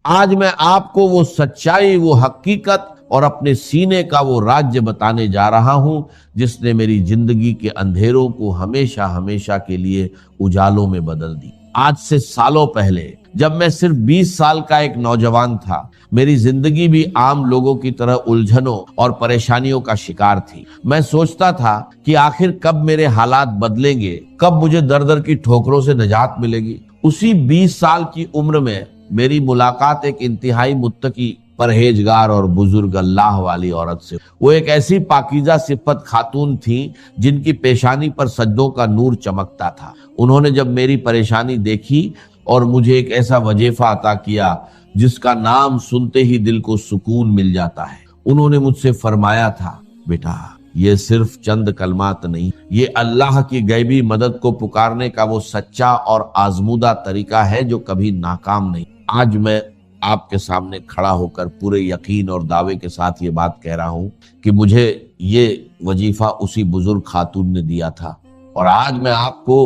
آج میں آپ کو وہ سچائی، وہ حقیقت اور اپنے سینے کا وہ راج بتانے جا رہا ہوں جس نے میری زندگی کے اندھیروں کو ہمیشہ ہمیشہ کے لیے اجالوں میں بدل دی۔ آج سے سالوں پہلے جب میں صرف 20 سال کا ایک نوجوان تھا، میری زندگی بھی عام لوگوں کی طرح الجھنوں اور پریشانیوں کا شکار تھی۔ میں سوچتا تھا کہ آخر کب میرے حالات بدلیں گے، کب مجھے در در کی ٹھوکروں سے نجات ملے گی۔ اسی 20 سال کی عمر میں میری ملاقات ایک انتہائی متقی، پرہیزگار اور بزرگ اللہ والی عورت سے۔ وہ ایک ایسی پاکیزہ صفت خاتون تھی جن کی پیشانی پر سجدوں کا نور چمکتا تھا۔ انہوں نے جب میری پریشانی دیکھی اور مجھے ایک ایسا وظیفہ عطا کیا جس کا نام سنتے ہی دل کو سکون مل جاتا ہے۔ انہوں نے مجھ سے فرمایا تھا، بیٹا یہ صرف چند کلمات نہیں، یہ اللہ کی غیبی مدد کو پکارنے کا وہ سچا اور آزمودہ طریقہ ہے جو کبھی ناکام نہیں۔ آج میں آپ کے سامنے کھڑا ہو کر پورے یقین اور دعوے کے ساتھ یہ بات کہہ رہا ہوں کہ مجھے یہ وظیفہ اسی بزرگ خاتون نے دیا تھا، اور آج میں آپ کو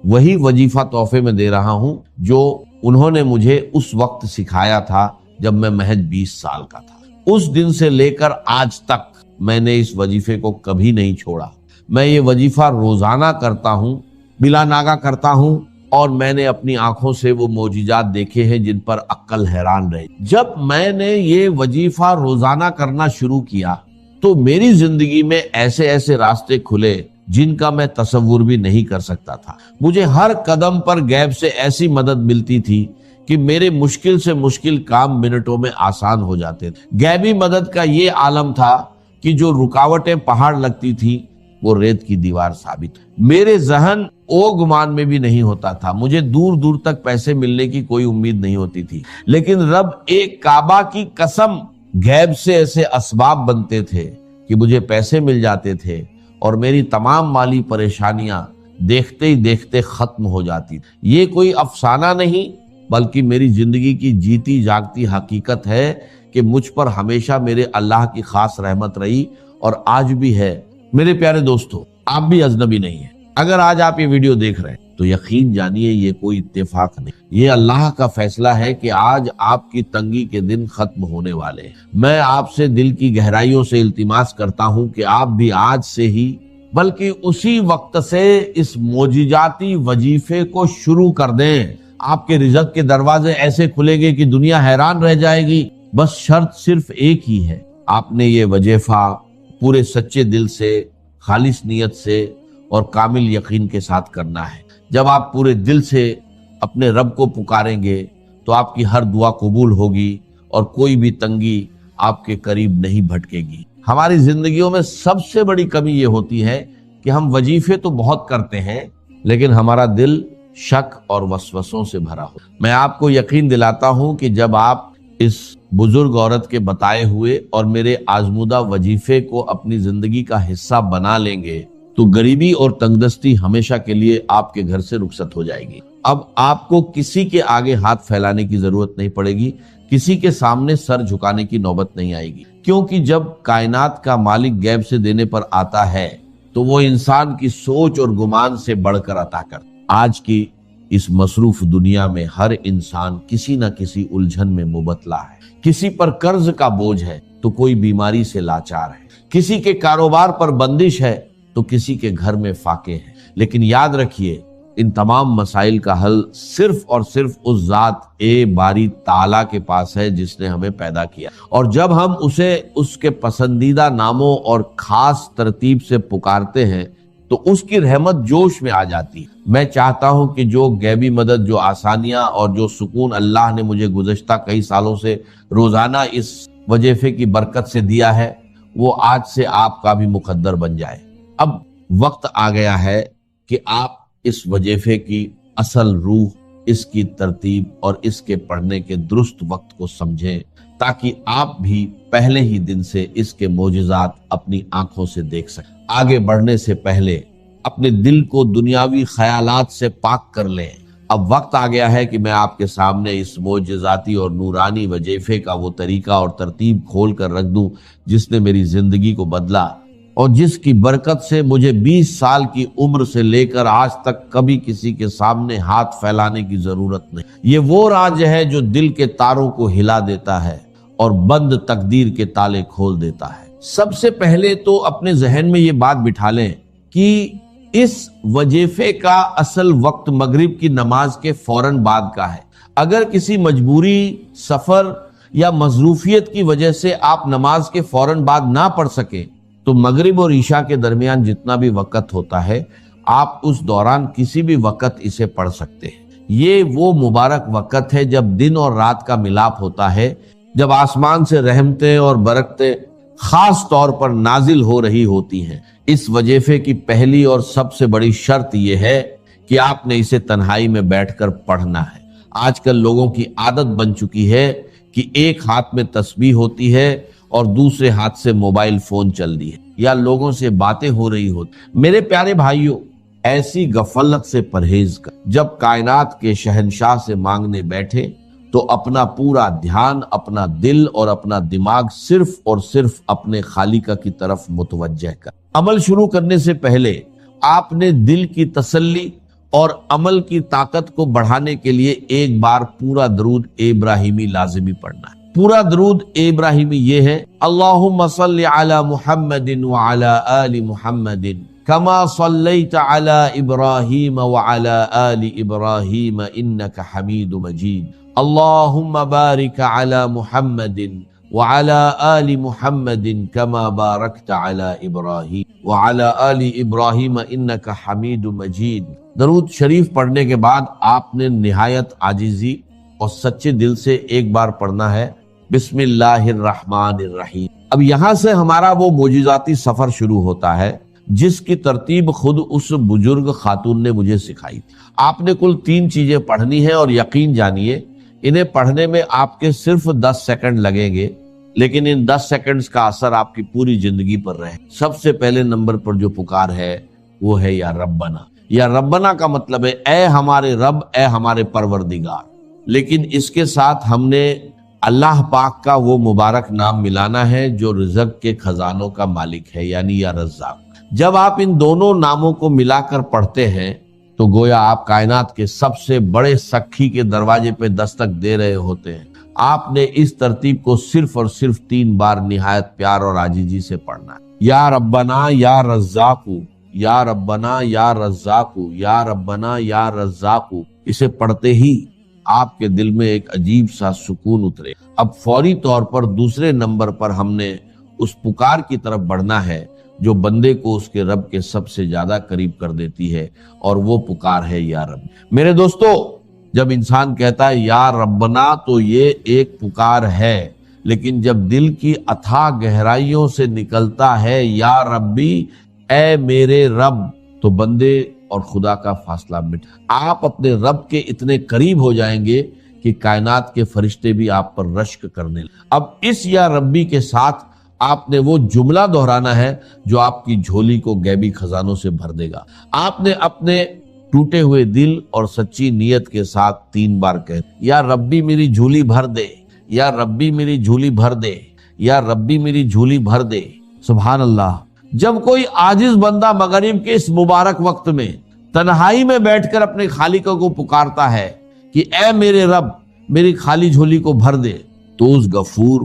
وہی وظیفہ تحفے میں دے رہا ہوں جو انہوں نے مجھے اس وقت سکھایا تھا جب میں محض 20 سال کا تھا۔ اس دن سے لے کر آج تک میں نے اس وظیفے کو کبھی نہیں چھوڑا۔ میں یہ وظیفہ روزانہ کرتا ہوں، بلا ناغہ کرتا ہوں، اور میں نے اپنی آنکھوں سے وہ معجزات دیکھے ہیں جن پر عقل حیران رہی۔ جب میں نے یہ وظیفہ روزانہ کرنا شروع کیا تو میری زندگی میں ایسے ایسے راستے کھلے جن کا میں تصور بھی نہیں کر سکتا تھا۔ مجھے ہر قدم پر غیب سے ایسی مدد ملتی تھی کہ میرے مشکل سے مشکل کام منٹوں میں آسان ہو جاتے تھے۔ غیبی مدد کا یہ عالم تھا کہ جو رکاوٹیں پہاڑ لگتی تھی وہ ریت کی دیوار ثابت۔ میرے ذہن او گمان میں بھی نہیں ہوتا تھا، مجھے دور دور تک پیسے ملنے کی کوئی امید نہیں ہوتی تھی، لیکن رب ایک کعبہ کی قسم غیب سے ایسے اسباب بنتے تھے کہ مجھے پیسے مل جاتے تھے اور میری تمام مالی پریشانیاں دیکھتے ہی دیکھتے ختم ہو جاتی۔ یہ کوئی افسانہ نہیں بلکہ میری زندگی کی جیتی جاگتی حقیقت ہے کہ مجھ پر ہمیشہ میرے اللہ کی خاص رحمت رہی اور آج بھی ہے۔ میرے پیارے دوستو، آپ بھی اجنبی نہیں ہیں۔ اگر آج آپ یہ ویڈیو دیکھ رہے ہیں تو یقین جانیے یہ کوئی اتفاق نہیں، یہ اللہ کا فیصلہ ہے کہ آج آپ کی تنگی کے دن ختم ہونے والے ہیں۔ میں آپ سے دل کی گہرائیوں سے التماس کرتا ہوں کہ آپ بھی آج سے ہی بلکہ اسی وقت سے اس معجزاتی وظیفے کو شروع کر دیں۔ آپ کے رزق کے دروازے ایسے کھلیں گے کہ دنیا حیران رہ جائے گی۔ بس شرط صرف ایک ہی ہے، آپ نے یہ وظیفہ پورے سچے دل سے، خالص نیت سے اور کامل یقین کے ساتھ کرنا ہے۔ جب آپ پورے دل سے اپنے رب کو پکاریں گے تو آپ کی ہر دعا قبول ہوگی اور کوئی بھی تنگی آپ کے قریب نہیں بھٹکے گی۔ ہماری زندگیوں میں سب سے بڑی کمی یہ ہوتی ہے کہ ہم وظیفے تو بہت کرتے ہیں لیکن ہمارا دل شک اور وسوسوں سے بھرا ہو۔ میں آپ کو یقین دلاتا ہوں کہ جب آپ اس بزرگ عورت کے بتائے ہوئے اور میرے آزمودہ وظیفے کو اپنی زندگی کا حصہ بنا لیں گے تو غریبی اور تنگدستی ہمیشہ کے لیے آپ کے گھر سے رخصت ہو جائے گی۔ اب آپ کو کسی کے آگے ہاتھ پھیلانے کی ضرورت نہیں پڑے گی، کسی کے سامنے سر جھکانے کی نوبت نہیں آئے گی، کیونکہ جب کائنات کا مالک غیب سے دینے پر آتا ہے تو وہ انسان کی سوچ اور گمان سے بڑھ کر عطا کرتا۔ آج کی اس مصروف دنیا میں ہر انسان کسی نہ کسی الجھن میں مبتلا ہے۔ کسی پر قرض کا بوجھ ہے تو کوئی بیماری سے لاچار ہے، کسی کے کاروبار پر بندش ہے تو کسی کے گھر میں فاقے ہیں۔ لیکن یاد رکھیے، ان تمام مسائل کا حل صرف اور صرف اس ذات باری تعالیٰ کے پاس ہے جس نے ہمیں پیدا کیا، اور جب ہم اسے اس کے پسندیدہ ناموں اور خاص ترتیب سے پکارتے ہیں تو اس کی رحمت جوش میں آ جاتی ہے۔ میں چاہتا ہوں کہ جو غیبی مدد، جو آسانیاں اور جو سکون اللہ نے مجھے گزشتہ کئی سالوں سے روزانہ اس وظیفے کی برکت سے دیا ہے وہ آج سے آپ کا بھی مقدر بن جائے۔ اب وقت آ گیا ہے کہ آپ اس وظیفے کی اصل روح، اس کی ترتیب اور اس کے پڑھنے کے درست وقت کو سمجھیں تاکہ آپ بھی پہلے ہی دن سے اس کے معجزات اپنی آنکھوں سے دیکھ سکیں۔ آگے بڑھنے سے پہلے اپنے دل کو دنیاوی خیالات سے پاک کر لیں۔ اب وقت آ گیا ہے کہ میں آپ کے سامنے اس معجزاتی اور نورانی وظیفے کا وہ طریقہ اور ترتیب کھول کر رکھ دوں جس نے میری زندگی کو بدلا اور جس کی برکت سے مجھے 20 سال کی عمر سے لے کر آج تک کبھی کسی کے سامنے ہاتھ پھیلانے کی ضرورت نہیں۔ یہ وہ راز ہے جو دل کے تاروں کو ہلا دیتا ہے اور بند تقدیر کے تالے کھول دیتا ہے۔ سب سے پہلے تو اپنے ذہن میں یہ بات بٹھا لیں کہ اس وظیفے کا اصل وقت مغرب کی نماز کے فوراً بعد کا ہے۔ اگر کسی مجبوری، سفر یا مصروفیت کی وجہ سے آپ نماز کے فوراً بعد نہ پڑھ سکیں تو مغرب اور عشاء کے درمیان جتنا بھی وقت ہوتا ہے آپ اس دوران کسی بھی وقت اسے پڑھ سکتے ہیں۔ یہ وہ مبارک وقت ہے جب دن اور رات کا ملاپ ہوتا ہے، جب آسمان سے رحمتیں اور برکتیں خاص طور پر نازل ہو رہی ہوتی ہیں۔ اس وظیفے کی پہلی اور سب سے بڑی شرط یہ ہے کہ آپ نے اسے تنہائی میں بیٹھ کر پڑھنا ہے۔ آج کل لوگوں کی عادت بن چکی ہے کہ ایک ہاتھ میں تسبیح ہوتی ہے اور دوسرے ہاتھ سے موبائل فون چل رہی ہے یا لوگوں سے باتیں ہو رہی ہوتی۔ میرے پیارے بھائیوں، ایسی غفلت سے پرہیز کر۔ جب کائنات کے شہنشاہ سے مانگنے بیٹھے تو اپنا پورا دھیان، اپنا دل اور اپنا دماغ صرف اور صرف اپنے خالق کی طرف متوجہ کر۔ عمل شروع کرنے سے پہلے آپ نے دل کی تسلی اور عمل کی طاقت کو بڑھانے کے لیے ایک بار پورا درود ابراہیمی لازمی پڑھنا ہے۔ پورا درود ابراہیمی یہ ہے: اللہم صلی علی محمد وعلی آل محمد کما صلیت علی ابراہیم وعلی آل ابراہیم انک حمید مجید، اللہم بارک علی محمد وعلی آل محمد کما بارکت علی ابراہیم وعلی آل ابراہیم انک حمید مجید۔ درود شریف پڑھنے کے بعد آپ نے نہایت عاجزی اور سچے دل سے ایک بار پڑھنا ہے: بسم اللہ الرحمن الرحیم۔ اب یہاں سے ہمارا وہ معجزاتی سفر شروع ہوتا ہے جس کی ترتیب خود اس بزرگ خاتون نے مجھے سکھائی۔ آپ نے کل 3 چیزیں پڑھنی ہیں اور یقین جانیے انہیں پڑھنے میں آپ کے صرف 10 سیکنڈ لگیں گے، لیکن ان 10 سیکنڈز کا اثر آپ کی پوری زندگی پر رہے۔ سب سے پہلے نمبر پر جو پکار ہے وہ ہے یا ربنا۔ یا ربنا کا مطلب ہے اے ہمارے رب، اے ہمارے پروردگار، لیکن اس کے ساتھ ہم نے اللہ پاک کا وہ مبارک نام ملانا ہے جو رزق کے خزانوں کا مالک ہے، یعنی یا رزاق۔ جب آپ ان دونوں ناموں کو ملا کر پڑھتے ہیں تو گویا آپ کائنات کے سب سے بڑے سکھی کے دروازے پہ دستک دے رہے ہوتے ہیں۔ آپ نے اس ترتیب کو صرف اور صرف 3 بار نہایت پیار اور عاجزی سے پڑھنا ہے: یا ربنا یا رزاق، یا ربنا یا رزاق، یا ربنا یا رزاق۔ اسے پڑھتے ہی آپ کے دل میں ایک عجیب سا سکون اترے۔ اب فوری طور پر دوسرے نمبر پر ہم نے اس پکار کی طرف بڑھنا ہے جو بندے کو اس کے رب کے سب سے زیادہ قریب کر دیتی ہے، اور وہ پکار ہے یا رب۔ میرے دوستو، جب انسان کہتا ہے یا ربنا تو یہ ایک پکار ہے، لیکن جب دل کی اتھاہ گہرائیوں سے نکلتا ہے یا ربی، اے میرے رب، تو بندے اور خدا کا فاصلہ مٹ، آپ اپنے رب کے اتنے قریب ہو جائیں گے کہ کائنات کے فرشتے بھی آپ پر رشک کرنے لگیں۔ اب اس یا ربی کے ساتھ آپ نے وہ جملہ دہرانا ہے جو آپ کی جھولی کو غیبی خزانوں سے بھر دے گا۔ آپ نے اپنے ٹوٹے ہوئے دل اور سچی نیت کے ساتھ 3 بار کہے: یا ربی میری جھولی بھر دے، یا ربی میری جھولی بھر دے، یا ربی میری جھولی بھر دے۔ سبحان اللہ۔ جب کوئی عاجز بندہ مغرب کے اس مبارک وقت میں تنہائی میں بیٹھ کر اپنے خالق کو پکارتا ہے کہ اے میرے رب میری خالی جھولی کو بھر دے، تو اس غفور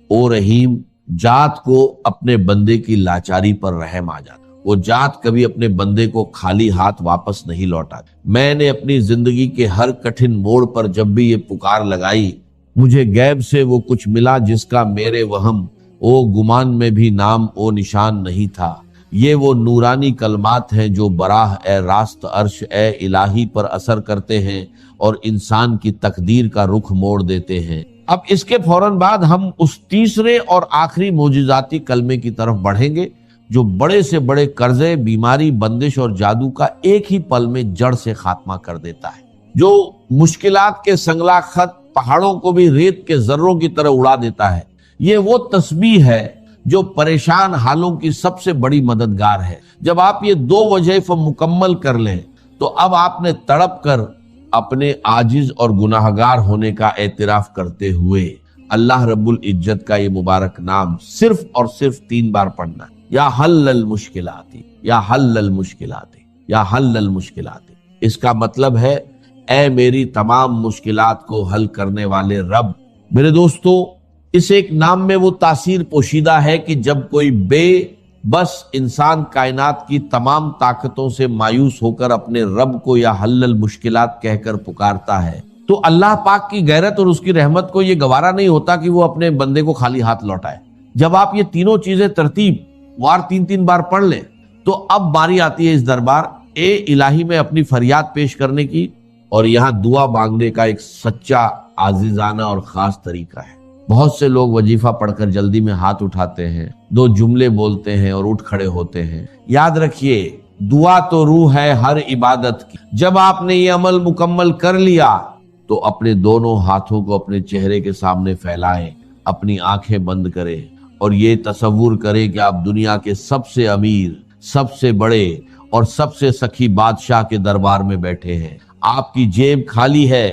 او رحیم ذات کو اپنے بندے کی لاچاری پر رحم آ جاتا۔ وہ ذات کبھی اپنے بندے کو خالی ہاتھ واپس نہیں لوٹاتی۔ میں نے اپنی زندگی کے ہر کٹھن موڑ پر جب بھی یہ پکار لگائی، مجھے غیب سے وہ کچھ ملا جس کا میرے وہم او گمان میں بھی نام او نشان نہیں تھا۔ یہ وہ نورانی کلمات ہیں جو براہ اے راست عرش اے الہی پر اثر کرتے ہیں اور انسان کی تقدیر کا رخ موڑ دیتے ہیں۔ اب اس کے فوراً بعد ہم اس تیسرے اور آخری معجزاتی کلمے کی طرف بڑھیں گے جو بڑے سے بڑے قرضے، بیماری، بندش اور جادو کا ایک ہی پل میں جڑ سے خاتمہ کر دیتا ہے، جو مشکلات کے سنگلا خط پہاڑوں کو بھی ریت کے ذروں کی طرح اڑا دیتا ہے۔ یہ وہ تسبیح ہے جو پریشان حالوں کی سب سے بڑی مددگار ہے۔ جب آپ یہ 2 وظائف مکمل کر لیں تو اب آپ نے تڑپ کر اپنے عاجز اور گناہگار ہونے کا اعتراف کرتے ہوئے اللہ رب العزت کا یہ مبارک نام صرف اور صرف 3 بار پڑھنا ہے: یا حل المشکلات، یا حل المشکلات، یا حل المشکلات۔ اس کا مطلب ہے اے میری تمام مشکلات کو حل کرنے والے رب۔ میرے دوستو، اس ایک نام میں وہ تاثیر پوشیدہ ہے کہ جب کوئی بے بس انسان کائنات کی تمام طاقتوں سے مایوس ہو کر اپنے رب کو یا حل المشکلات کہہ کر پکارتا ہے تو اللہ پاک کی غیرت اور اس کی رحمت کو یہ گوارا نہیں ہوتا کہ وہ اپنے بندے کو خالی ہاتھ لوٹائے۔ جب آپ یہ تینوں چیزیں ترتیب وار 3 بار پڑھ لیں تو اب باری آتی ہے اس دربار اے الہی میں اپنی فریاد پیش کرنے کی، اور یہاں دعا مانگنے کا ایک سچا عاجزانہ اور خاص طریقہ ہے۔ بہت سے لوگ وظیفہ پڑھ کر جلدی میں ہاتھ اٹھاتے ہیں، 2 جملے بولتے ہیں اور اٹھ کھڑے ہوتے ہیں۔ یاد رکھیے، دعا تو روح ہے ہر عبادت کی۔ جب آپ نے یہ عمل مکمل کر لیا تو اپنے دونوں ہاتھوں کو اپنے چہرے کے سامنے پھیلائیں، اپنی آنکھیں بند کریں اور یہ تصور کریں کہ آپ دنیا کے سب سے امیر، سب سے بڑے اور سب سے سخی بادشاہ کے دربار میں بیٹھے ہیں۔ آپ کی جیب خالی ہے،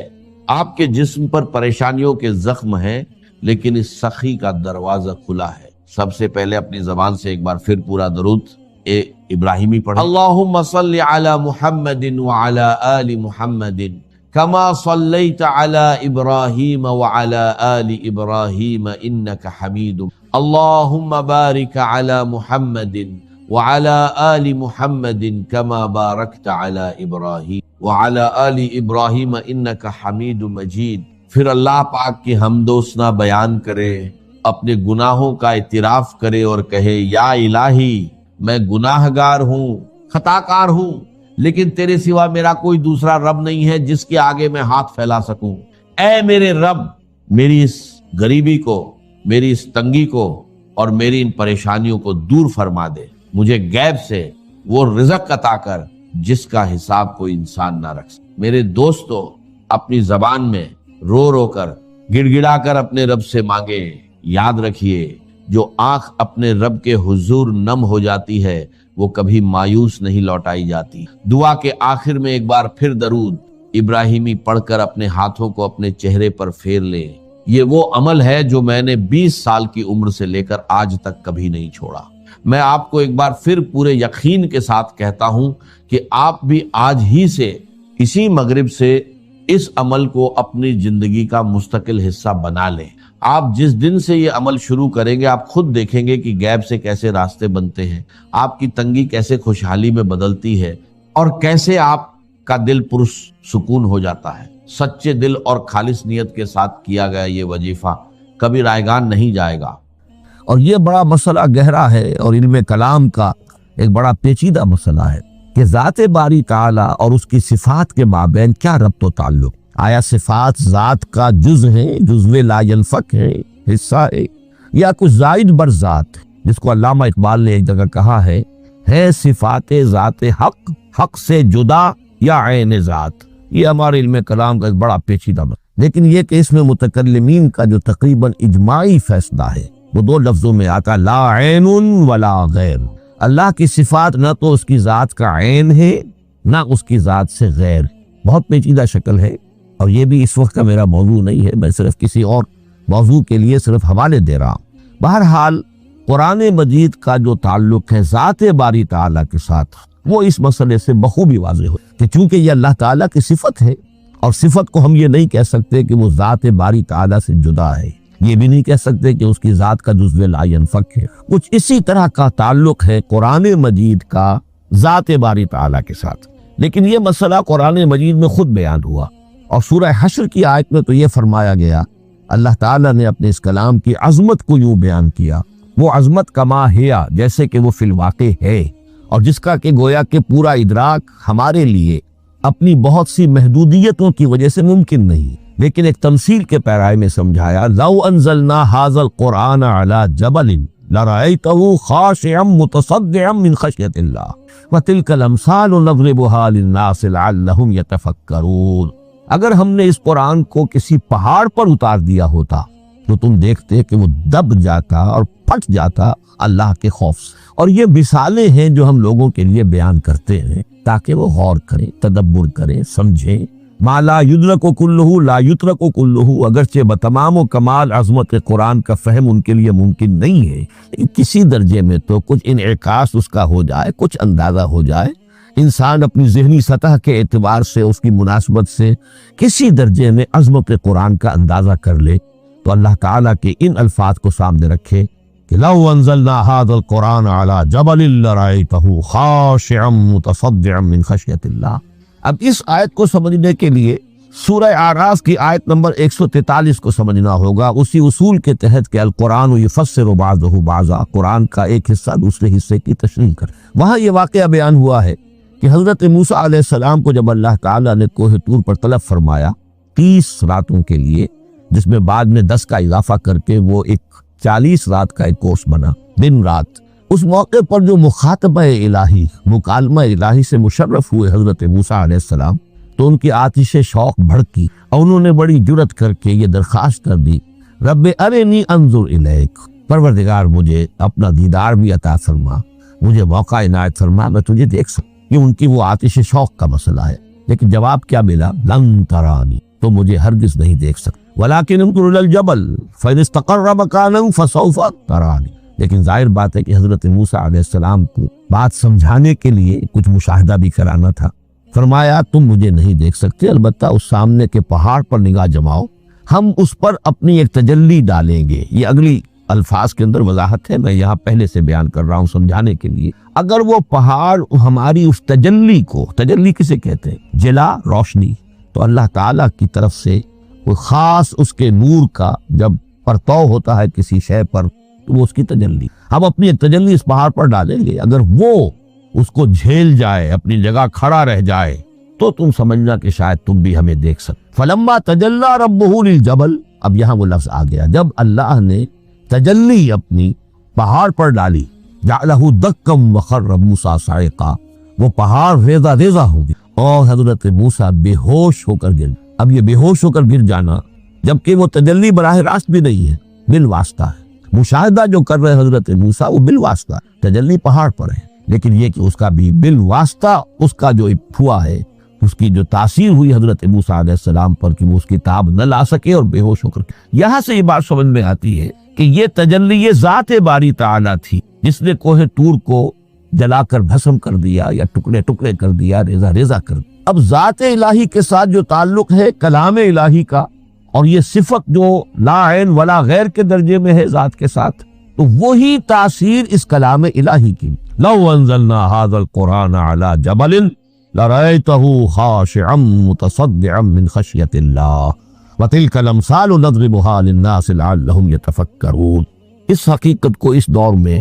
آپ کے جسم پر پریشانیوں کے زخم ہیں، لیکن اس سخی کا دروازہ کھلا ہے۔ سب سے پہلے اپنی زبان سے ایک بار پھر پورا درود ابراہیمی پڑھیں۔ اللہم صلی علی محمد وعلی آل محمد کما صلیت علی ابراہیم وعلی آل ابراہیم انک حمید، اللہم بارک علی محمد وعلی آل محمد کما بارکت علی ابراہیم وعلی آل ابراہیم انک حمید مجید۔ پھر اللہ پاک کی حمد و ثنا بیان کرے، اپنے گناہوں کا اعتراف کرے اور کہے یا الہی میں گناہ گار ہوں، خطا کار ہوں، لیکن تیرے سوا میرا کوئی دوسرا رب نہیں ہے جس کے آگے میں ہاتھ پھیلا سکوں۔ اے میرے رب، میری اس غریبی کو، میری اس تنگی کو اور میری ان پریشانیوں کو دور فرما دے۔ مجھے غیب سے وہ رزق عطا کر جس کا حساب کوئی انسان نہ رکھ سکے۔ میرے دوستو، اپنی زبان میں رو رو کر، گڑ گڑا کر اپنے رب سے مانگے۔ یاد رکھیے، جو آنکھ اپنے رب کے حضور نم ہو جاتی ہے وہ کبھی مایوس نہیں لوٹائی جاتی۔ دعا کے آخر میں ایک بار پھر درود ابراہیمی پڑھ کر اپنے ہاتھوں کو اپنے چہرے پر پھیر لیں۔ یہ وہ عمل ہے جو میں نے 20 سال کی عمر سے لے کر آج تک کبھی نہیں چھوڑا۔ میں آپ کو ایک بار پھر پورے یقین کے ساتھ کہتا ہوں کہ آپ بھی آج ہی سے، اسی مغرب سے اس عمل کو اپنی زندگی کا مستقل حصہ بنا لیں۔ آپ جس دن سے یہ عمل شروع کریں گے آپ خود دیکھیں گے کہ غیب سے کیسے راستے بنتے ہیں، آپ کی تنگی کیسے خوشحالی میں بدلتی ہے اور کیسے آپ کا دل پرسکون ہو جاتا ہے۔ سچے دل اور خالص نیت کے ساتھ کیا گیا یہ وظیفہ کبھی رائیگان نہیں جائے گا۔ اور یہ بڑا مسئلہ گہرا ہے اور علم کلام کا ایک بڑا پیچیدہ مسئلہ ہے کہ ذات باری تعالیٰ اور اس کی صفات کے مابین کیا ربط و تعلق؟ آیا صفات ذات کا جز ہیں، جزو لا ینفک ہے، حصہ ہے، یا کچھ زائد بر ذات، جس کو علامہ اقبال نے ایک جگہ کہا ہے صفات ذات حق، حق سے جدا یا عین ذات۔ یہ ہمارے علم کلام کا ایک بڑا پیچیدہ مسئلہ، لیکن یہ کہ اس میں متکلمین کا جو تقریباً اجماعی فیصلہ ہے وہ 2 لفظوں میں آتا، لا عین ولا غیر۔ اللہ کی صفات نہ تو اس کی ذات کا عین ہے نہ اس کی ذات سے غیر۔ بہت پیچیدہ شکل ہے اور یہ بھی اس وقت کا میرا موضوع نہیں ہے، میں صرف کسی اور موضوع کے لیے صرف حوالے دے رہا ہوں۔ بہرحال قرآن مجید کا جو تعلق ہے ذات باری تعالیٰ کے ساتھ وہ اس مسئلے سے بخوبی واضح ہو کہ چونکہ یہ اللہ تعالیٰ کی صفت ہے اور صفت کو ہم یہ نہیں کہہ سکتے کہ وہ ذات باری تعالیٰ سے جدا ہے، یہ بھی نہیں کہہ سکتے کہ اس کی ذات کا جزو لا ینفک ہے۔ کچھ اسی طرح کا تعلق ہے قرآن مجید کا ذات باری تعالیٰ کے ساتھ، لیکن یہ مسئلہ قرآن مجید میں خود بیان ہوا اور سورہ حشر کی آیت میں تو یہ فرمایا گیا، اللہ تعالیٰ نے اپنے اس کلام کی عظمت کو یوں بیان کیا، وہ عظمت کما ہیا، جیسے کہ وہ فی الواقع ہے، اور جس کا کہ گویا کہ پورا ادراک ہمارے لیے اپنی بہت سی محدودیتوں کی وجہ سے ممکن نہیں، لیکن ایک تمثیل کے پیرائے میں سمجھایا، لو انزلنا ھذا القرآن علی جبل لرأیتہ خاشعا متصدعا من خشیۃ اللہ وتلک الامثال نضربها للناس لعلهم یتفکرون۔ اگر ہم نے اس قرآن کو کسی پہاڑ پر اتار دیا ہوتا تو تم دیکھتے کہ وہ دب جاتا اور پھٹ جاتا اللہ کے خوف سے۔ اور یہ مثالیں ہیں جو ہم لوگوں کے لیے بیان کرتے ہیں تاکہ وہ غور کریں، تدبر کریں، سمجھیں، ما لا یدرک کلہ لا یترک کلہ، اگرچہ بتمام و کمال عظمت قرآن کا فہم ان کے لیے ممکن نہیں ہے، لیکن کسی درجے میں تو کچھ انعکاس اس کا ہو جائے، کچھ اندازہ ہو جائے، انسان اپنی ذہنی سطح کے اعتبار سے اس کی مناسبت سے کسی درجے میں عظمت قرآن کا اندازہ کر لے، تو اللہ تعالیٰ کے ان الفاظ کو سامنے رکھے کہ لو انزلنا هذا القرآن على جبل لرأيته خاشعا متصدعا من خشیۃ اللہ۔ اب اس آیت کو سمجھنے کے لیے سورہ اعراف کی آیت نمبر 143 کو سمجھنا ہوگا، اسی اصول کے تحت کہ القرآن یفسر بعضہ بعضا، قرآن کا ایک حصہ دوسرے حصے کی تشریح کر۔ وہاں یہ واقعہ بیان ہوا ہے کہ حضرت موسیٰ علیہ السلام کو جب اللہ تعالیٰ نے کوہ طور پر طلب فرمایا 30 راتوں کے لیے، جس میں بعد میں 10 کا اضافہ کر کے وہ ایک 40 رات کا ایک کورس بنا، دن رات، اس موقع پر جو مخاطبہ الہی، مکالمہ الہی سے مشرف ہوئے حضرت موسیٰ علیہ السلام، تو ان کی آتش شوق بھڑکی اور انہوں نے بڑی جرأت کر کے یہ درخواست کر دی، رب ارنی انظر الیک، پروردگار مجھے اپنا دیدار بھی عطا فرما، مجھے موقع عنایت فرما، میں تجھے دیکھ سکوں۔ یہ ان کی وہ آتش شوق کا مسئلہ ہے، لیکن جواب کیا ملا؟ لن ترانی، تو مجھے ہرگز نہیں دیکھ سکتے، ولیکن انظر الی الجبل فإن استقر مکانہ فسوف ترانی۔ لیکن ظاہر بات ہے کہ حضرت موسیٰ علیہ السلام کو بات سمجھانے کے لیے کچھ مشاہدہ بھی کرانا تھا۔ فرمایا تم مجھے نہیں دیکھ سکتے، البتہ اس سامنے کے پہاڑ پر نگاہ جماؤ، ہم اس پر اپنی ایک تجلی ڈالیں گے۔ یہ اگلی الفاظ کے اندر وضاحت ہے، میں یہاں پہلے سے بیان کر رہا ہوں سمجھانے کے لیے۔ اگر وہ پہاڑ ہماری اس تجلی کو، تجلی کسے کہتے ہیں؟ جلا، روشنی، تو اللہ تعالیٰ کی طرف سے کوئی خاص اس کے نور کا جب پرتو ہوتا ہے کسی شے پر تو وہ اس کی تجلی، ہم اپنی ایک تجلی اس پہاڑ پر ڈالیں گے، اگر وہ اس کو جھیل جائے، اپنی جگہ کھڑا رہ جائے، تو تم سمجھنا کہ شاید تم بھی ہمیں دیکھ سکتے۔ فلما تجلی ربہ للجبل، اب یہاں وہ لفظ آ گیا، جب اللہ نے تجلی اپنی پہاڑ پر ڈالی، جعلہ دکا وخر موسیٰ صعقا، وہ پہاڑ ریزہ ریزہ ہو گیا اور حضرت موسیٰ بے ہوش ہو کر گر۔ اب یہ بے ہوش ہو کر گر جانا، جبکہ وہ تجلی براہ راست بھی نہیں ہے، بالواسطہ ہے۔ مشاہدہ جو کر رہے حضرت موسیٰ وہ بالواسطہ، تجلی پہاڑ پر ہے، لیکن یہ کہ اس کا بھی بالواسطہ اس کا جو ہوا ہے، اس کی جو تاثیر ہوئی حضرت موسیٰ علیہ السلام پر کہ وہ اس کتاب نہ لا سکے اور بے ہوش ہو کر۔ یہاں سے یہ بات سمجھ میں آتی ہے کہ یہ تجلی ذات باری تعالیٰ تھی جس نے کوہ طور کو جلا کر بھسم کر دیا یا ٹکڑے ٹکڑے کر دیا، ریزہ ریزہ کر دیا۔ اب ذات الہی کے ساتھ جو تعلق ہے کلام الہی کا، اور یہ صفت جو لا عین ولا غیر کے درجے میں ہے ذات کے ساتھ، تو وہی تاثیر اس کلام الہی کی۔ لو انزلنا هذا القرآن على جبل لرأيته خاشعا متصدعا من خشیۃ اللہ وتلك الامثال نضربها للناس لعلهم يتفکرون۔ اس حقیقت کو اس دور میں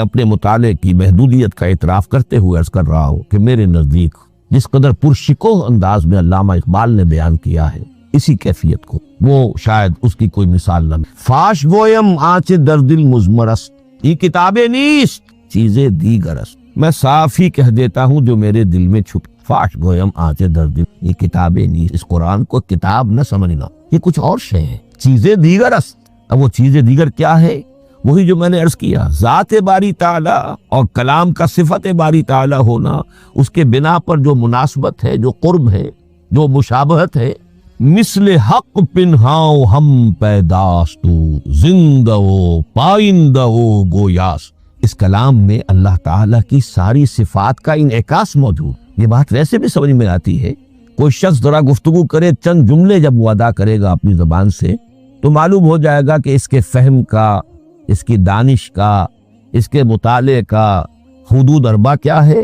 اپنے مطالعے کی محدودیت کا اعتراف کرتے ہوئے عرض کر رہا ہوں کہ میرے نزدیک جس قدر پرشکوہ انداز میں علامہ اقبال نے بیان کیا ہے اسی کیفیت کو، وہ شاید اس کی کوئی مثال نہ ملے۔ فاش گویم آنچ در دل مضمرست، یہ کتابیں نیست چیزیں دیگرست، میں صاف ہی کہہ دیتا ہوں جو میرے دل میں چھپ۔ فاش گویم آنچ در دل، یہ کتابیں نیست، اس قرآن کو کتاب نہ سمجھنا، یہ کچھ اور شے ہیں، چیزیں دیگرست۔ اب وہ چیزیں دیگر کیا ہے؟ وہی جو میں نے عرض کیا، ذات باری تعالیٰ اور کلام کا صفت باری تعالیٰ ہونا، اس کے بنا پر جو مناسبت ہے، جو قرب ہے، جو مشابہت ہے۔ مثل حق پنہاؤ ہم پیداستو، زندہ و پائندہ و گویاس، اس کلام میں اللہ تعالیٰ کی ساری صفات کا انعکاس موجود۔ یہ بات ویسے بھی سمجھ میں آتی ہے، کوئی شخص ذرا گفتگو کرے، چند جملے جب وہ ادا کرے گا اپنی زبان سے، تو معلوم ہو جائے گا کہ اس کے فہم کا، اس کی دانش کا، اس کے مطالعے کا حدود اربع کیا ہے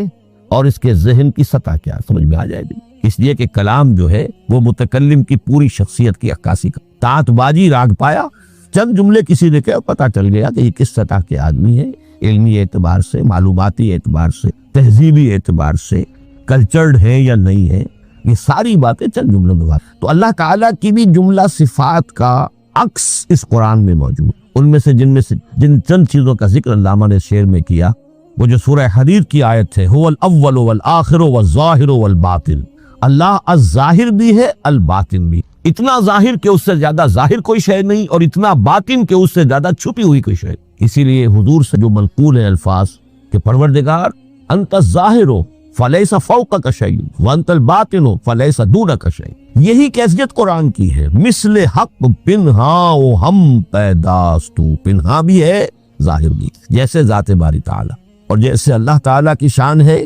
اور اس کے ذہن کی سطح کیا سمجھ میں آ جائے گی۔ اس لیے کہ کلام جو ہے وہ متکلم کی پوری شخصیت کی عکاسی کا تانت بازی راگ پایا، چند جملے کسی نے کہا، پتہ چل گیا کہ یہ کس سطح کے آدمی ہے، علمی اعتبار سے، معلوماتی اعتبار سے، تہذیبی اعتبار سے، کلچرڈ ہے یا نہیں ہے، یہ ساری باتیں چند جملوں میں بات۔ تو اللہ تعالیٰ کی بھی جملہ صفات کا عکس اس قرآن میں موجود، ان میں سے جن چند چیزوں کا ذکر علامہ نے شعر میں کیا، وہ جو سورہ حدید کی آیت ہے، هو الاول والآخر والظاہر والباطن، اللہ الظاہر بھی ہے الباطن بھی، اتنا ظاہر کہ اس سے زیادہ ظاہر کوئی شے نہیں اور اتنا باطن کہ اس سے زیادہ چھپی ہوئی کوئی شے۔ اسی لیے حضور سے جو منقول ہے الفاظ کہ پروردگار انت الظاہر فلیس فوقک شیء وانت الباطن فلیس دونک شیء، یہی کیفیت قرآن کی ہے. مثل حق پنہا و ہم پیداستو، پنہا بھی ہے ظاہر بھی، جیسے ذات باری تعالی اور جیسے اللہ تعالیٰ کی شان ہے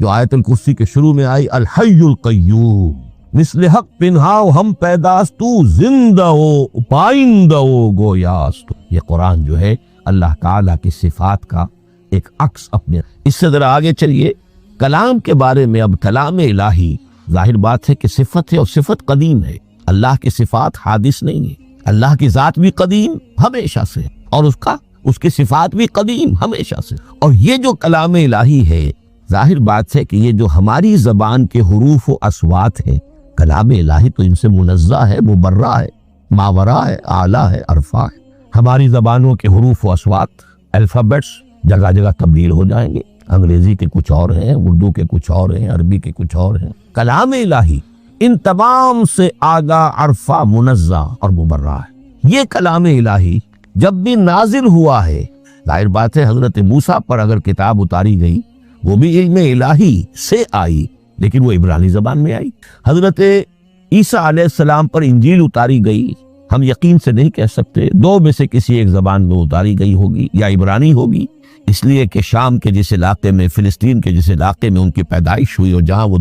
جو آیت الکرسی کے شروع میں آئی الحی القیوم. مثل حق پنہا و ہم پیداستو، زندہ و پائندہ و گویاستو. یہ قرآن جو ہے اللہ تعالیٰ کی صفات کا ایک عکس اپنے. اس سے ذرا آگے چلیے کلام کے بارے میں. اب کلام الہی ظاہر بات ہے کہ صفت ہے اور صفت قدیم ہے. اللہ کی صفات حادث نہیں ہے. اللہ کی ذات بھی قدیم ہمیشہ سے اور اس کی صفات بھی قدیم ہمیشہ سے. اور یہ جو کلام الہی ہے ظاہر بات ہے کہ یہ جو ہماری زبان کے حروف و اصوات ہیں، کلام الہی تو ان سے منزہ ہے، مبرہ ہے، ماورا ہے، اعلیٰ ہے، عرفہ ہے. ہماری زبانوں کے حروف و اصوات الفابیٹس جگہ جگہ تبدیل ہو جائیں گے. انگریزی کے کچھ اور ہیں، اردو کے کچھ اور ہیں، عربی کے کچھ اور ہیں. کلام الہی ان تمام سے آگاہ، عرفہ، منزہ اور مبرہ ہے. یہ کلام الہی جب بھی نازل ہوا ہے، ظاہر بات ہے حضرت موسیٰ پر اگر کتاب اتاری گئی وہ بھی علم الہی سے آئی لیکن وہ عبرانی زبان میں آئی. حضرت عیسیٰ علیہ السلام پر انجیل اتاری گئی، ہم یقین سے نہیں کہہ سکتے، دو میں سے کسی ایک زبان میں اتاری گئی ہوگی، یا عبرانی ہوگی، اس لیے کہ شام کے جس علاقے میں، فلسطین کے جس علاقے میں ان کی پیدائش ہوئی اور جہاں وہ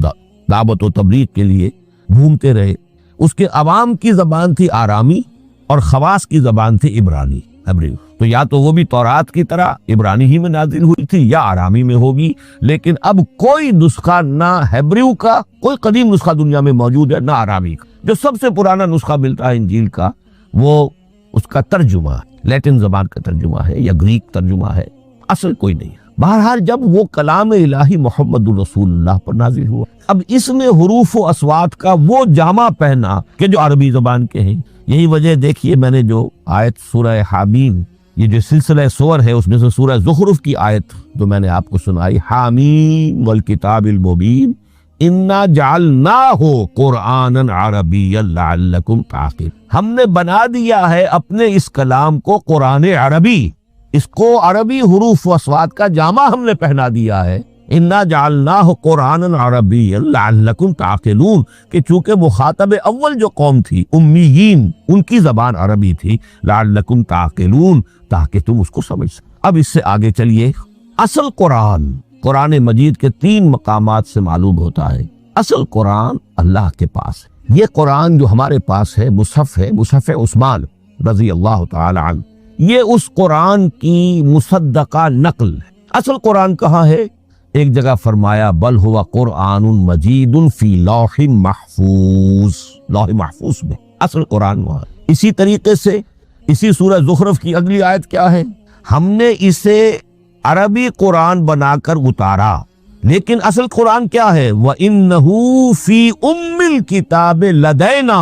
دعوت و تبلیغ کے لیے گھومتے رہے، اس کے عوام کی زبان تھی آرامی اور خواص کی زبان تھی عبرانی، ہیبریو. تو یا تو وہ بھی تورات کی طرح عبرانی ہی میں نازل ہوئی تھی یا آرامی میں ہوگی. لیکن اب کوئی نسخہ نہ ہیبریو کا، کوئی قدیم نسخہ دنیا میں موجود ہے، نہ آرامی کا. جو سب سے پرانا نسخہ ملتا ہے انجیل کا وہ اس کا ترجمہ لیٹن زبان کا ترجمہ ہے یا گریک ترجمہ ہے، اصل کوئی نہیں. بہرحال جب وہ کلام الہی محمد الرسول اللہ پر نازل ہوا، اب اس میں حروف و اصوات کا وہ جامع پہنا کہ جو عربی زبان کے ہیں. یہی وجہ دیکھیے میں نے جو آیت سورہ حامیم، یہ جو سلسلہ سور ہے اس میں سے سورہ زخرف کی آیت جو میں نے آپ کو سنائی، حامیم والکتاب المبین انا جعلناہ قرآنا عربیا لعلکم تعقلون. ہم نے بنا دیا ہے اپنے اس کلام کو قرآن عربی، اس کو عربی حروف و اصوات کا جامع ہم نے پہنا دیا ہے. انا جعلناہ قرآنا عربیا لعلکم تعقلون، کہ چونکہ مخاطب اول جو قوم تھی امیین، ان کی زبان عربی تھی، لعلکم تعقلون، تاکہ تم اس کو سمجھ سکو. اب اس سے آگے چلیے. اصل قرآن مجید کے 3 مقامات سے معلوم ہوتا ہے اصل قرآن اللہ کے پاس ہے. یہ قرآن جو ہمارے پاس ہے مصحف عثمان رضی اللہ تعالی عنہ، یہ اس قرآن کی مصدقہ نقل ہے. اصل قرآن کہاں ہے؟ ایک جگہ فرمایا بل ہوا قرآن مجید فی لوح محفوظ، لوح محفوظ میں اصل قرآن وہاں. اسی طریقے سے اسی سورہ زخرف کی اگلی آیت کیا ہے؟ ہم نے اسے عربی قرآن بنا کر اتارا، لیکن اصل قرآن کیا ہے؟ وَإِنَّهُ فِي أُمِّ الْكِتَابِ لَدَيْنَا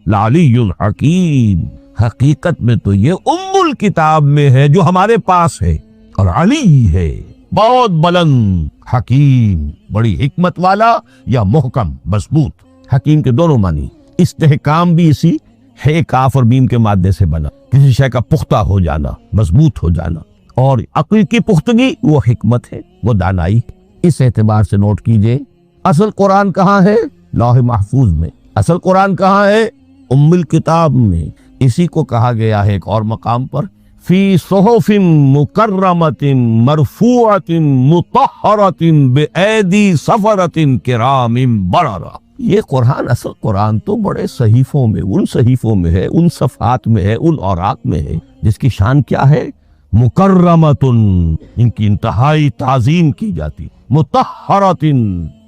لَعَلِيٌّ حَكِيمٌ. حقیقت میں تو یہ ام الکتاب میں ہے جو ہمارے پاس ہے، اور علی ہے بہت بلند، حکیم بڑی حکمت والا، یا محکم مضبوط. حکیم کے دونوں معنی. استحکام بھی اسی ہے کاف اور میم کے مادے سے بنا، کسی شے کا پختہ ہو جانا، مضبوط ہو جانا. اور عقل کی پختگی وہ حکمت ہے، وہ دانائی. اس اعتبار سے نوٹ کیجئے اصل قرآن کہاں ہے؟ لوح محفوظ میں. اصل قرآن کہاں ہے؟ ام الکتاب میں. اسی کو کہا گیا ہے ایک اور مقام پر فی صحف مکرمۃ مرفوعۃ مطہرۃ بأیدی سفرۃ کرام بررہ. یہ قرآن، اصل قرآن تو بڑے صحیفوں میں، ان صحیفوں میں ہے، ان صفحات میں ہے، ان اوراق میں ہے جس کی شان کیا ہے؟ مکرمۃ، ان کی انتہائی تعظیم کی جاتی. مطہرۃ،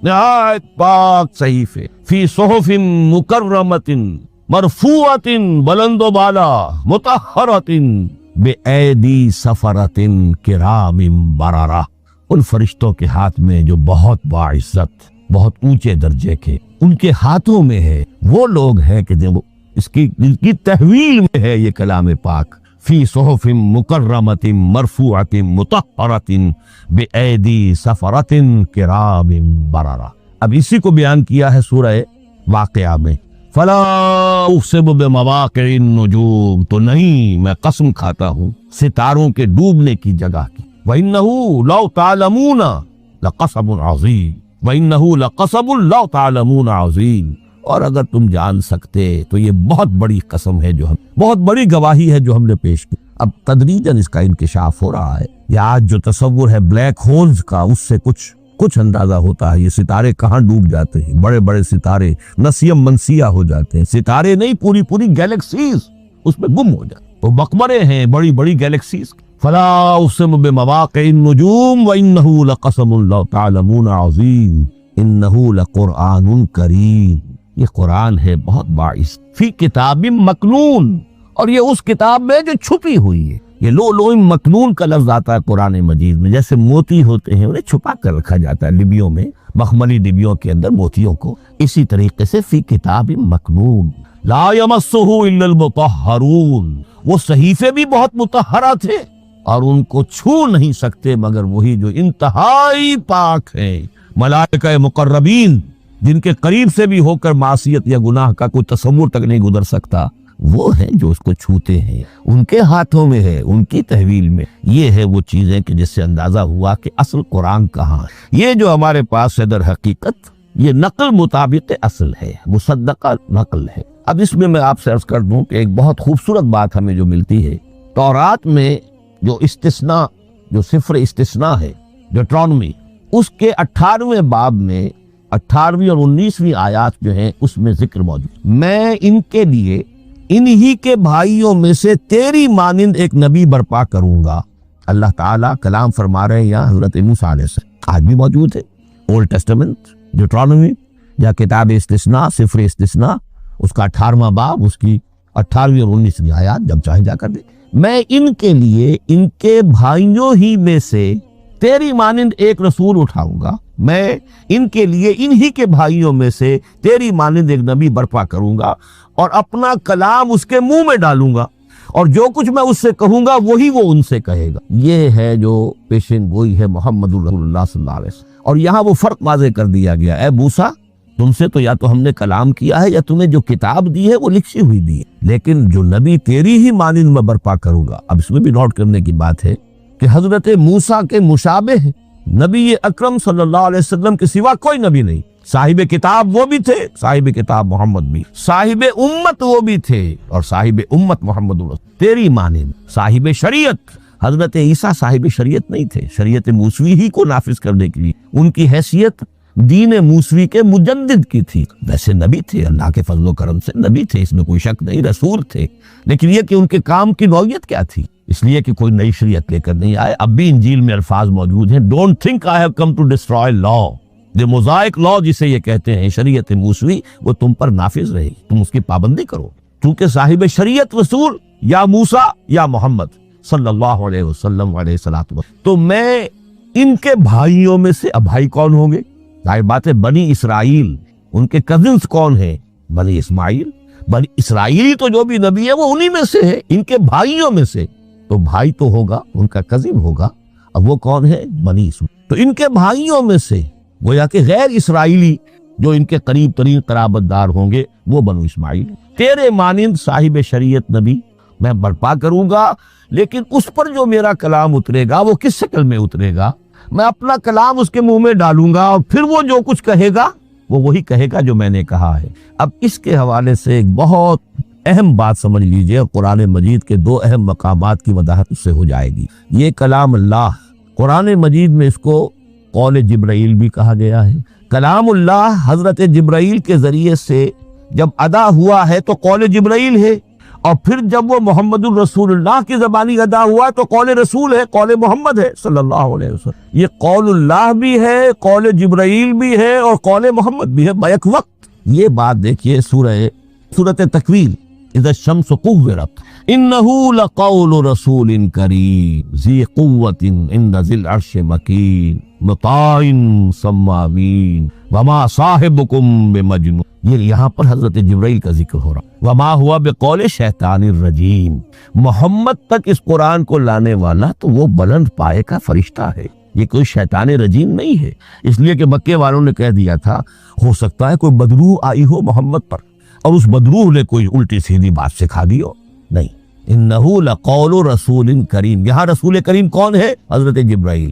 نہایت پاک صحیفے. فی صحف مکرمۃ مرفوعۃ، بلند و بالا، مطہرۃ بأیدی سفرۃ کرام بررہ، ان فرشتوں کے ہاتھ میں جو بہت باعزت، بہت اونچے درجے کے ان کے ہاتھوں میں ہے. وہ لوگ ہیں کہ جب اس کی تحویل میں ہے یہ کلام پاک. فی صحف مکرمۃ مرفوعۃ مطہرۃ بأیدی سفرۃ کرام بررہ. اب اسی کو بیان کیا ہے سورہ واقعہ میں. فلا اقسم بمواقع النجوم، تو نہیں میں قسم کھاتا ہوں ستاروں کے ڈوبنے کی جگہ کی. وَإِنَّهُ لَوْ تَعْلَمُونَ لَقَسَمٌ عَظِيمٌ، وَإِنَّهُ لَقَسَمٌ لَوْ تَعْلَمُونَ عَظِيمٌ. اور اگر تم جان سکتے تو یہ بہت بڑی قسم ہے جو ہم بہت بڑی گواہی ہے جو ہم نے پیش کی۔ اب تدریجاً اس کا انکشاف ہو رہا ہے۔ یہ آج جو تصور ہے بلیک ہولز کا، اس سے کچھ اندازہ ہوتا ہے یہ ستارے کہاں ڈوب جاتے ہیں، بڑے بڑے ستارے نسیم منسیہ ہو جاتے ہیں، ستارے نہیں پوری گیلیکسیز اس میں گم ہو جاتے ہیں، وہ مقبرے ہیں بڑی بڑی گیلیکسیز۔ فلا اقسم بمواقع النجوم وانه لقسم لو تعلمون عظیم انه لقرآن کریم۔ یہ قرآن ہے بہت باعث، فی کتاب مکنون، اور یہ اس کتاب میں جو چھپی ہوئی ہے۔ یہ لو مکنون کا لفظ آتا ہے قرآن مجید میں، جیسے موتی ہوتے ہیں انہیں چھپا کر رکھا جاتا ہے ڈبیوں میں، مخملی ڈبیوں کے اندر موتیوں کو، اسی طریقے سے فی کتاب مکنون لا یمسہ الا المطہرون، وہ صحیفے بھی بہت مطہرہ تھے اور ان کو چھو نہیں سکتے مگر وہی جو انتہائی پاک ہیں، ملائکہ مقربین، جن کے قریب سے بھی ہو کر معصیت یا گناہ کا کوئی تصور تک نہیں گزر سکتا، وہ ہیں جو اس کو چھوتے ہیں، ان کے ہاتھوں میں ہے، ان کی تحویل میں۔ یہ ہے وہ چیزیں کہ جس سے اندازہ ہوا کہ اصل قرآن کہاں ہے۔ یہ جو ہمارے پاس ہے در حقیقت یہ نقل مطابق اصل ہے، مصدقہ نقل ہے۔ اب اس میں آپ سے عرض کر دوں کہ ایک بہت خوبصورت بات ہمیں جو ملتی ہے، تورات میں جو استثناء، جو صفر استثناء ہے ڈیوٹرانومی، اس کے 18ویں باب میں 18ویں اور 19ویں آیات جو ہیں اس میں ذکر موجود، میں ان کے لیے انہی کے بھائیوں میں سے تیری مانند ایک نبی برپا کروں گا۔ اللہ تعالیٰ کلام فرما رہے ہیں یہاں حضرت موسیٰ علیہ السلام، آج بھی موجود ہے اولڈ ٹیسٹمنٹ ڈیوٹرانومی یا کتاب استثناء، صفر استثناء، اس کا 18واں باب، اس کی 18ویں اور 19ویں آیات جب چاہے جا کر دے۔ میں ان کے لیے ان کے بھائیوں ہی میں سے تیری مانند ایک رسول اٹھاؤں گا، میں ان کے لیے انہی کے بھائیوں میں سے تیری مانند ایک نبی برپا کروں گا اور اپنا کلام اس کے منہ میں ڈالوں گا، اور جو کچھ میں اس سے کہوں گا وہی وہ ان سے کہے گا۔ یہ ہے جو پیشن گوئی ہے محمد رسول اللہ صلی اللہ علیہ وسلم۔ اور یہاں وہ فرق واضح کر دیا گیا، اے موسیٰ تم سے تو یا تو ہم نے کلام کیا ہے یا تمہیں جو کتاب دی ہے وہ لکھی ہوئی دی ہے، لیکن جو نبی تیری ہی مانند میں برپا کروں گا۔ اب اس میں بھی نوٹ کرنے کی بات ہے کہ حضرت موسیٰ کے مشابہ نبی اکرم صلی اللہ علیہ وسلم کے سوا کوئی نبی نہیں۔ صاحب کتاب وہ بھی تھے، صاحب کتاب محمد بھی، صاحب امت وہ بھی تھے اور صاحب امت محمد رسول تیری مانند۔ صاحب شریعت، حضرت عیسیٰ صاحب شریعت نہیں تھے، شریعت موسوی ہی کو نافذ کرنے کے لیے ان کی حیثیت دین موسوی کے مجدد کی تھی۔ ویسے نبی تھے، اللہ کے فضل و کرم سے نبی تھے، اس میں کوئی شک نہیں، رسول تھے، لیکن یہ کہ ان کے کام کی نوعیت کیا تھی، اس لیے کہ کوئی نئی شریعت لے کر نہیں آئے۔ اب بھی انجیل میں الفاظ موجود ہیں، don't think I have come to destroy law, the Mosaic law جسے یہ کہتے ہیں، شریعت موسوی، وہ تم پر نافذ رہے، تم اس کی پابندی کرو، کیونکہ صاحب شریعت رسول یا موسیٰ یا محمد صلی اللہ علیہ وسلم علیہ الصلوۃ۔ تو میں ان کے بھائیوں میں سے، اب بھائی کون ہوں گے؟ ظاہر بات ہے بنی اسرائیل، ان کے کزنز کون ہیں؟ بنی اسماعیل، بنی اسرائیلی تو جو بھی نبی ہے وہ انہی میں سے ہے، ان کے بھائیوں میں سے، تو بھائی تو ہوگا ان کا کزن ہوگا، اب وہ کون ہے؟ بنی اسماعیل۔ تو ان کے بھائیوں میں سے گویا کہ غیر اسرائیلی جو ان کے قریب ترین قرابت دار ہوں گے وہ بنو اسماعیل، تیرے مانند صاحب شریعت نبی میں برپا کروں گا، لیکن اس پر جو میرا کلام اترے گا وہ کس شکل میں اترے گا؟ میں اپنا کلام اس کے منہ میں ڈالوں گا اور پھر وہ جو کچھ کہے گا وہ وہی کہے گا جو میں نے کہا ہے۔ اب اس کے حوالے سے ایک بہت اہم بات سمجھ لیجئے، قرآن مجید کے دو اہم مقامات کی وضاحت اس سے ہو جائے گی۔ یہ کلام اللہ، قرآن مجید میں اس کو قول جبرائیل بھی کہا گیا ہے۔ کلام اللہ حضرت جبرائیل کے ذریعے سے جب ادا ہوا ہے تو قول جبرائیل ہے، اور پھر جب وہ محمد الرسول اللہ کی زبانی ادا ہوا تو قول رسول ہے، قول محمد ہے صلی اللہ علیہ وسلم۔ یہ قول اللہ بھی ہے، قول جبرائیل بھی ہے اور قول محمد بھی ہے بیک وقت۔ یہ بات دیکھیے سورۃ تکویر، اذا الشمس كورت، انه لقول رسول کریم ذی قوت عند ذی العرش مکین مطاع ثم امین وما صاحبکم بمجنون۔ یہ یہاں پر حضرت جبرائیل کا ذکر ہو رہا، وما ہوا بقول شیطان الرجیم۔ محمد تک اس قرآن کو لانے والا تو وہ بلند پائے کا فرشتہ ہے، یہ کوئی شیطان رجیم نہیں ہے، اس لیے کہ مکے والوں نے کہہ دیا تھا ہو سکتا ہے کوئی بدروح آئی ہو محمد پر اور اس بدروح نے کوئی الٹی سیدھی بات سکھا دی ہو، نہیں۔ انہ لقول رسول کریم، یہاں رسول کریم کون ہے؟ حضرت جبرائیل۔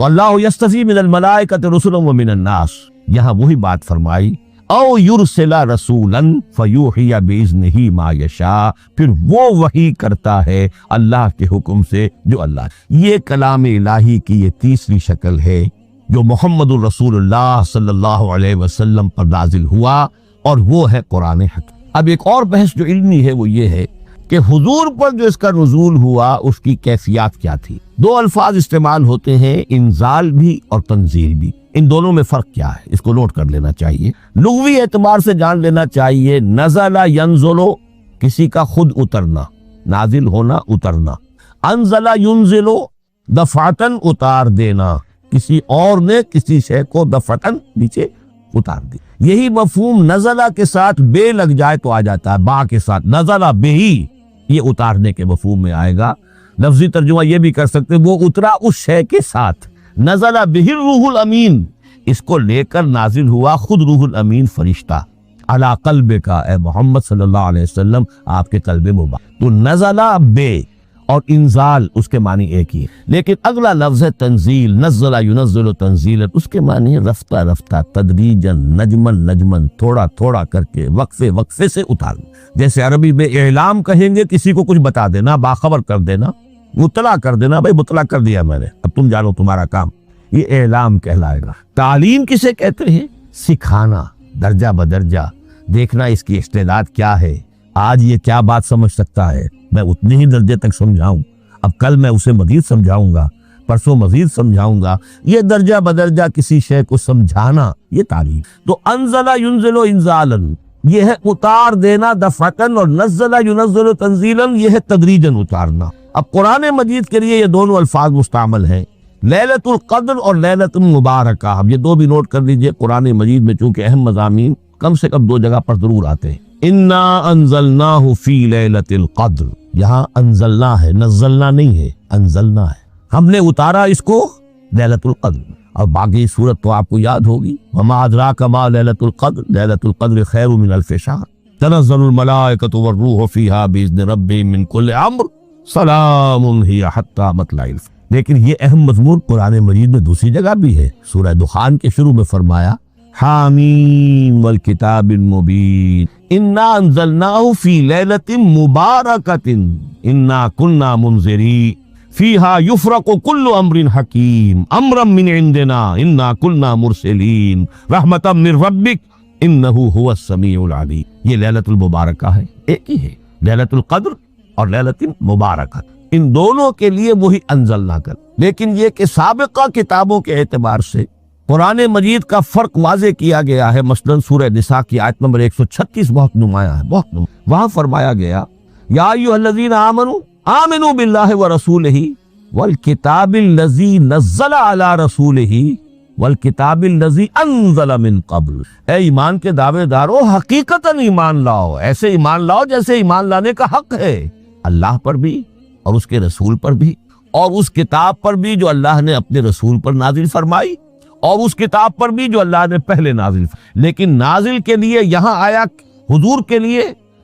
تو اللہ یستفی من الملائکۃ رسلا ومن الناس، یہاں وہی بات فرمائی، او یرسل رسولا فیوحی باذنہ ما یشاء، پھر وہ وحی کرتا ہے اللہ کے حکم سے جو اللہ۔ یہ کلام الہی کی یہ تیسری شکل ہے جو محمد الرسول اللہ صلی اللہ علیہ وسلم پر نازل ہوا، اور وہ ہے قرآن حکیم۔ اب ایک اور بحث جو علمی ہے وہ یہ ہے کہ حضور پر جو اس کا نزول ہوا اس کی کیفیات کیا تھی۔ دو الفاظ استعمال ہوتے ہیں، انزال بھی اور تنزیل بھی، ان دونوں میں فرق کیا ہے اس کو نوٹ کر لینا چاہیے، لغوی اعتبار سے جان لینا چاہیے۔ نزل ینزل، کسی کا خود اترنا، نازل ہونا اترنا، انزل ینزل دفعتن اتار دینا، کسی اور نے کسی شے کو دفعتن نیچے اتار دی۔ یہی مفہوم نزلہ کے ساتھ بے لگ جائے تو آ جاتا ہے، با کے ساتھ نزلہ بہی، یہ اتارنے کے مفہوم میں آئے گا۔ لفظی ترجمہ یہ بھی کر سکتے وہ اترا اس شے کے ساتھ، نزل بہ الروح الامین، اس کو لے کر نازل ہوا خود روح الامین فرشتہ علی قلبک، اے محمد صلی اللہ علیہ وسلم آپ کے قلب مبارک۔ تو نزل بے اور انزال اس کے معنی ایک ہی ہے، لیکن اگلا لفظ ہے تنزیل، نزل ینزل تنزیلا، اس کے معنی رفتہ رفتہ، تدریجاً، نجمن نجمن، تھوڑا تھوڑا کر کے، وقفے وقفے سے اتارنا۔ جیسے عربی میں اعلام کہیں گے، کسی کو کچھ بتا دینا، باخبر کر دینا، مطلع کر دینا، بھائی مطلع کر دیا میں نے، اب تم جانو تمہارا کام، یہ اعلام کہلائے گا۔ تعلیم کسے کہتے ہیں؟ سکھانا، درجہ بدرجہ، دیکھنا اس کی استعداد کیا ہے، آج یہ کیا بات سمجھ سکتا ہے، میں اتنے ہی درجے تک سمجھاؤں، اب کل میں اسے مزید سمجھاؤں گا، پرسوں مزید سمجھاؤں گا، یہ درجہ بدرجہ کسی شے کو سمجھانا، یہ تعلیم۔ تو انزل ینزل انزالا، یہ ہے اتار دینا دفعتن، اور نزل ینزل تنزیلا، یہ ہے تدریجاً اتارنا۔ اب قرآن مجید کے لیے یہ دونوں الفاظ مستعمل ہیں، لیلۃ القدر اور لیلۃ المبارکہ۔ اب یہ دو بھی نوٹ کر لیجئے، قرآن مجید میں چونکہ اہم مضامین کم سے کم دو جگہ پر ضرور آتے ہیں۔ انا انزلناہ فی لیلۃ القدر، یہاں انزلنا ہے، نزلنا نہیں ہے، انزلنا ہے، ہم نے اتارا اس کو لیلۃ القدر۔ اور باقی صورت تو آپ کو یاد ہوگی، وما ادراک ما لیلۃ القدر، لیلۃ القدر خیر من الف شہر، تنزل الملائکۃ والروح فیہا باذن ربہم من کل امر، سلام ہی حتی مطلع الفجر۔ لیکن یہ اہم مضمون قرآن مجید میں دوسری جگہ بھی ہے، سورہ دخان کے شروع میں فرمایا حامیم والکتاب المبین انا انزلناہ فی لیلۃ مبارکۃ انا کنا منذرین فیہا یفرق کل امر حکیم امرا من عندنا انا کنا مرسلین رحمتا من ربک انہ هو السمیع العلیم۔ یہ لیلۃ المبارکہ ہے، ایک ہی ہے، لیلۃ القدر اور لیلۃ مبارکہ، ان دونوں کے لیے وہی انزلنا کر۔ لیکن یہ کہ سابقہ کتابوں کے اعتبار سے قرآن مجید کا فرق واضح کیا گیا ہے، مثلا سورہ نساء کی آیت نمبر 136 بہت نمایاں ہے، بہت نمایاں۔ وہاں فرمایا گیا یا ایھا الذین آمنوا آمنوا باللہ ورسولہ والکتاب الذی نزل علی رسولہ والکتاب الذی انزل من قبل، اے ایمان کے دعوے دارو حقیقتاً ایمان لاؤ، ایسے ایمان لاؤ جیسے ایمان لانے کا حق ہے، اللہ پر بھی اور اس کے رسول پر بھی، اور اس کتاب پر بھی جو اللہ نے اپنے رسول پر نازل فرمائی، اور اس کتاب پر بھی جو اللہ نے پہلے نازل فرمائی۔ لیکن نازل کے لیے یہاں آیا حضور کے لیے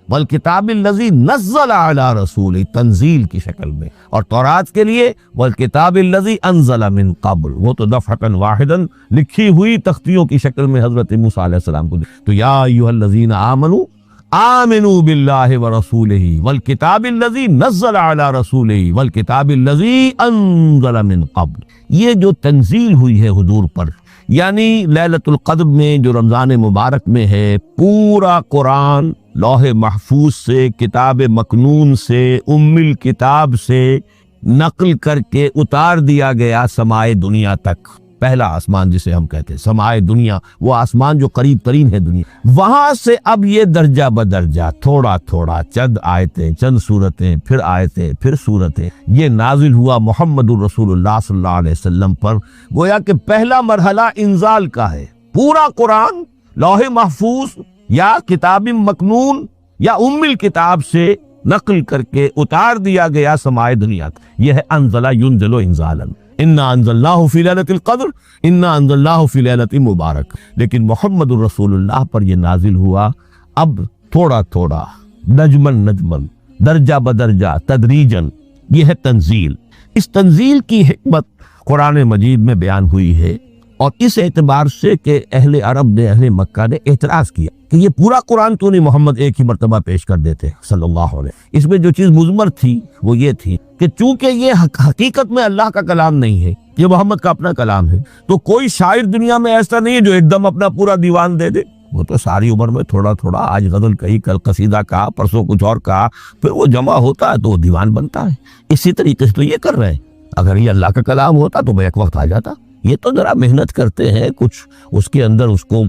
والکتاب الذی نزل علی رسول، تنزیل کی شکل میں، اور تورات کے لیے والکتاب الذی انزل من قبل، وہ تو دفعتاً واحداً لکھی ہوئی تختیوں کی شکل میں حضرت موسیٰ علیہ السلام کو۔ تو یا ایھا الذین آمنوا آمنوا باللہ ورسولہ والکتاب الذی نزل علی رسولہ والکتاب الذی انزل من قبل، یہ جو تنزیل ہوئی ہے حضور پر، یعنی لیلۃ القدر میں جو رمضان مبارک میں ہے، پورا قرآن لوح محفوظ سے، کتاب مکنون سے، ام الکتاب سے نقل کر کے اتار دیا گیا سمائے دنیا تک، پہلا آسمان جسے ہم کہتے ہیں سمائے دنیا، وہ آسمان جو قریب ترین ہے دنیا، وہاں سے اب یہ درجہ بدرجہ تھوڑا تھوڑا، چند آیتیں، چند سورتیں، پھر آیتیں، پھر سورتیں، یہ نازل ہوا محمد الرسول اللہ صلی اللہ علیہ وسلم پر۔ گویا کہ پہلا مرحلہ انزال کا ہے، پورا قرآن لوح محفوظ یا کتاب مکنون یا ام الکتاب سے نقل کر کے اتار دیا گیا سمائے دنیا تک، یہ ہے انزل ینزل انزالا، انا انزلناہ فی لیلۃ القدر انا انزلناہ فی لیلۃ مبارک۔ لیکن محمد الرسول اللہ پر یہ نازل ہوا اب تھوڑا تھوڑا، نجمن نجمن، درجہ بدرجہ، تدریجاً، یہ ہے تنزیل۔ اس تنزیل کی حکمت قرآن مجید میں بیان ہوئی ہے، اور اس اعتبار سے کہ اہل عرب نے، اہل مکہ نے اعتراض کیا کہ یہ پورا قرآن تو نہیں محمد ایک ہی مرتبہ پیش کر دیتے صلی اللہ علیہ وسلم۔ اس میں جو چیز مضمر تھی وہ یہ تھی کہ چونکہ یہ حقیقت میں اللہ کا کلام نہیں ہے، یہ محمد کا اپنا کلام ہے، تو کوئی شاعر دنیا میں ایسا نہیں ہے جو ایک دم اپنا پورا دیوان دے دے۔ وہ تو ساری عمر میں تھوڑا تھوڑا، آج غزل کہی، کل قصیدہ کہا، پرسوں کچھ اور کہا، پھر وہ جمع ہوتا ہے تو وہ دیوان بنتا ہے۔ اسی طریقے سے تو یہ کر رہے ہیں۔ اگر یہ اللہ کا کلام ہوتا تو میں ایک وقت آ جاتا۔ یہ تو ذرا محنت کرتے ہیں، کچھ اس کے اندر اس کو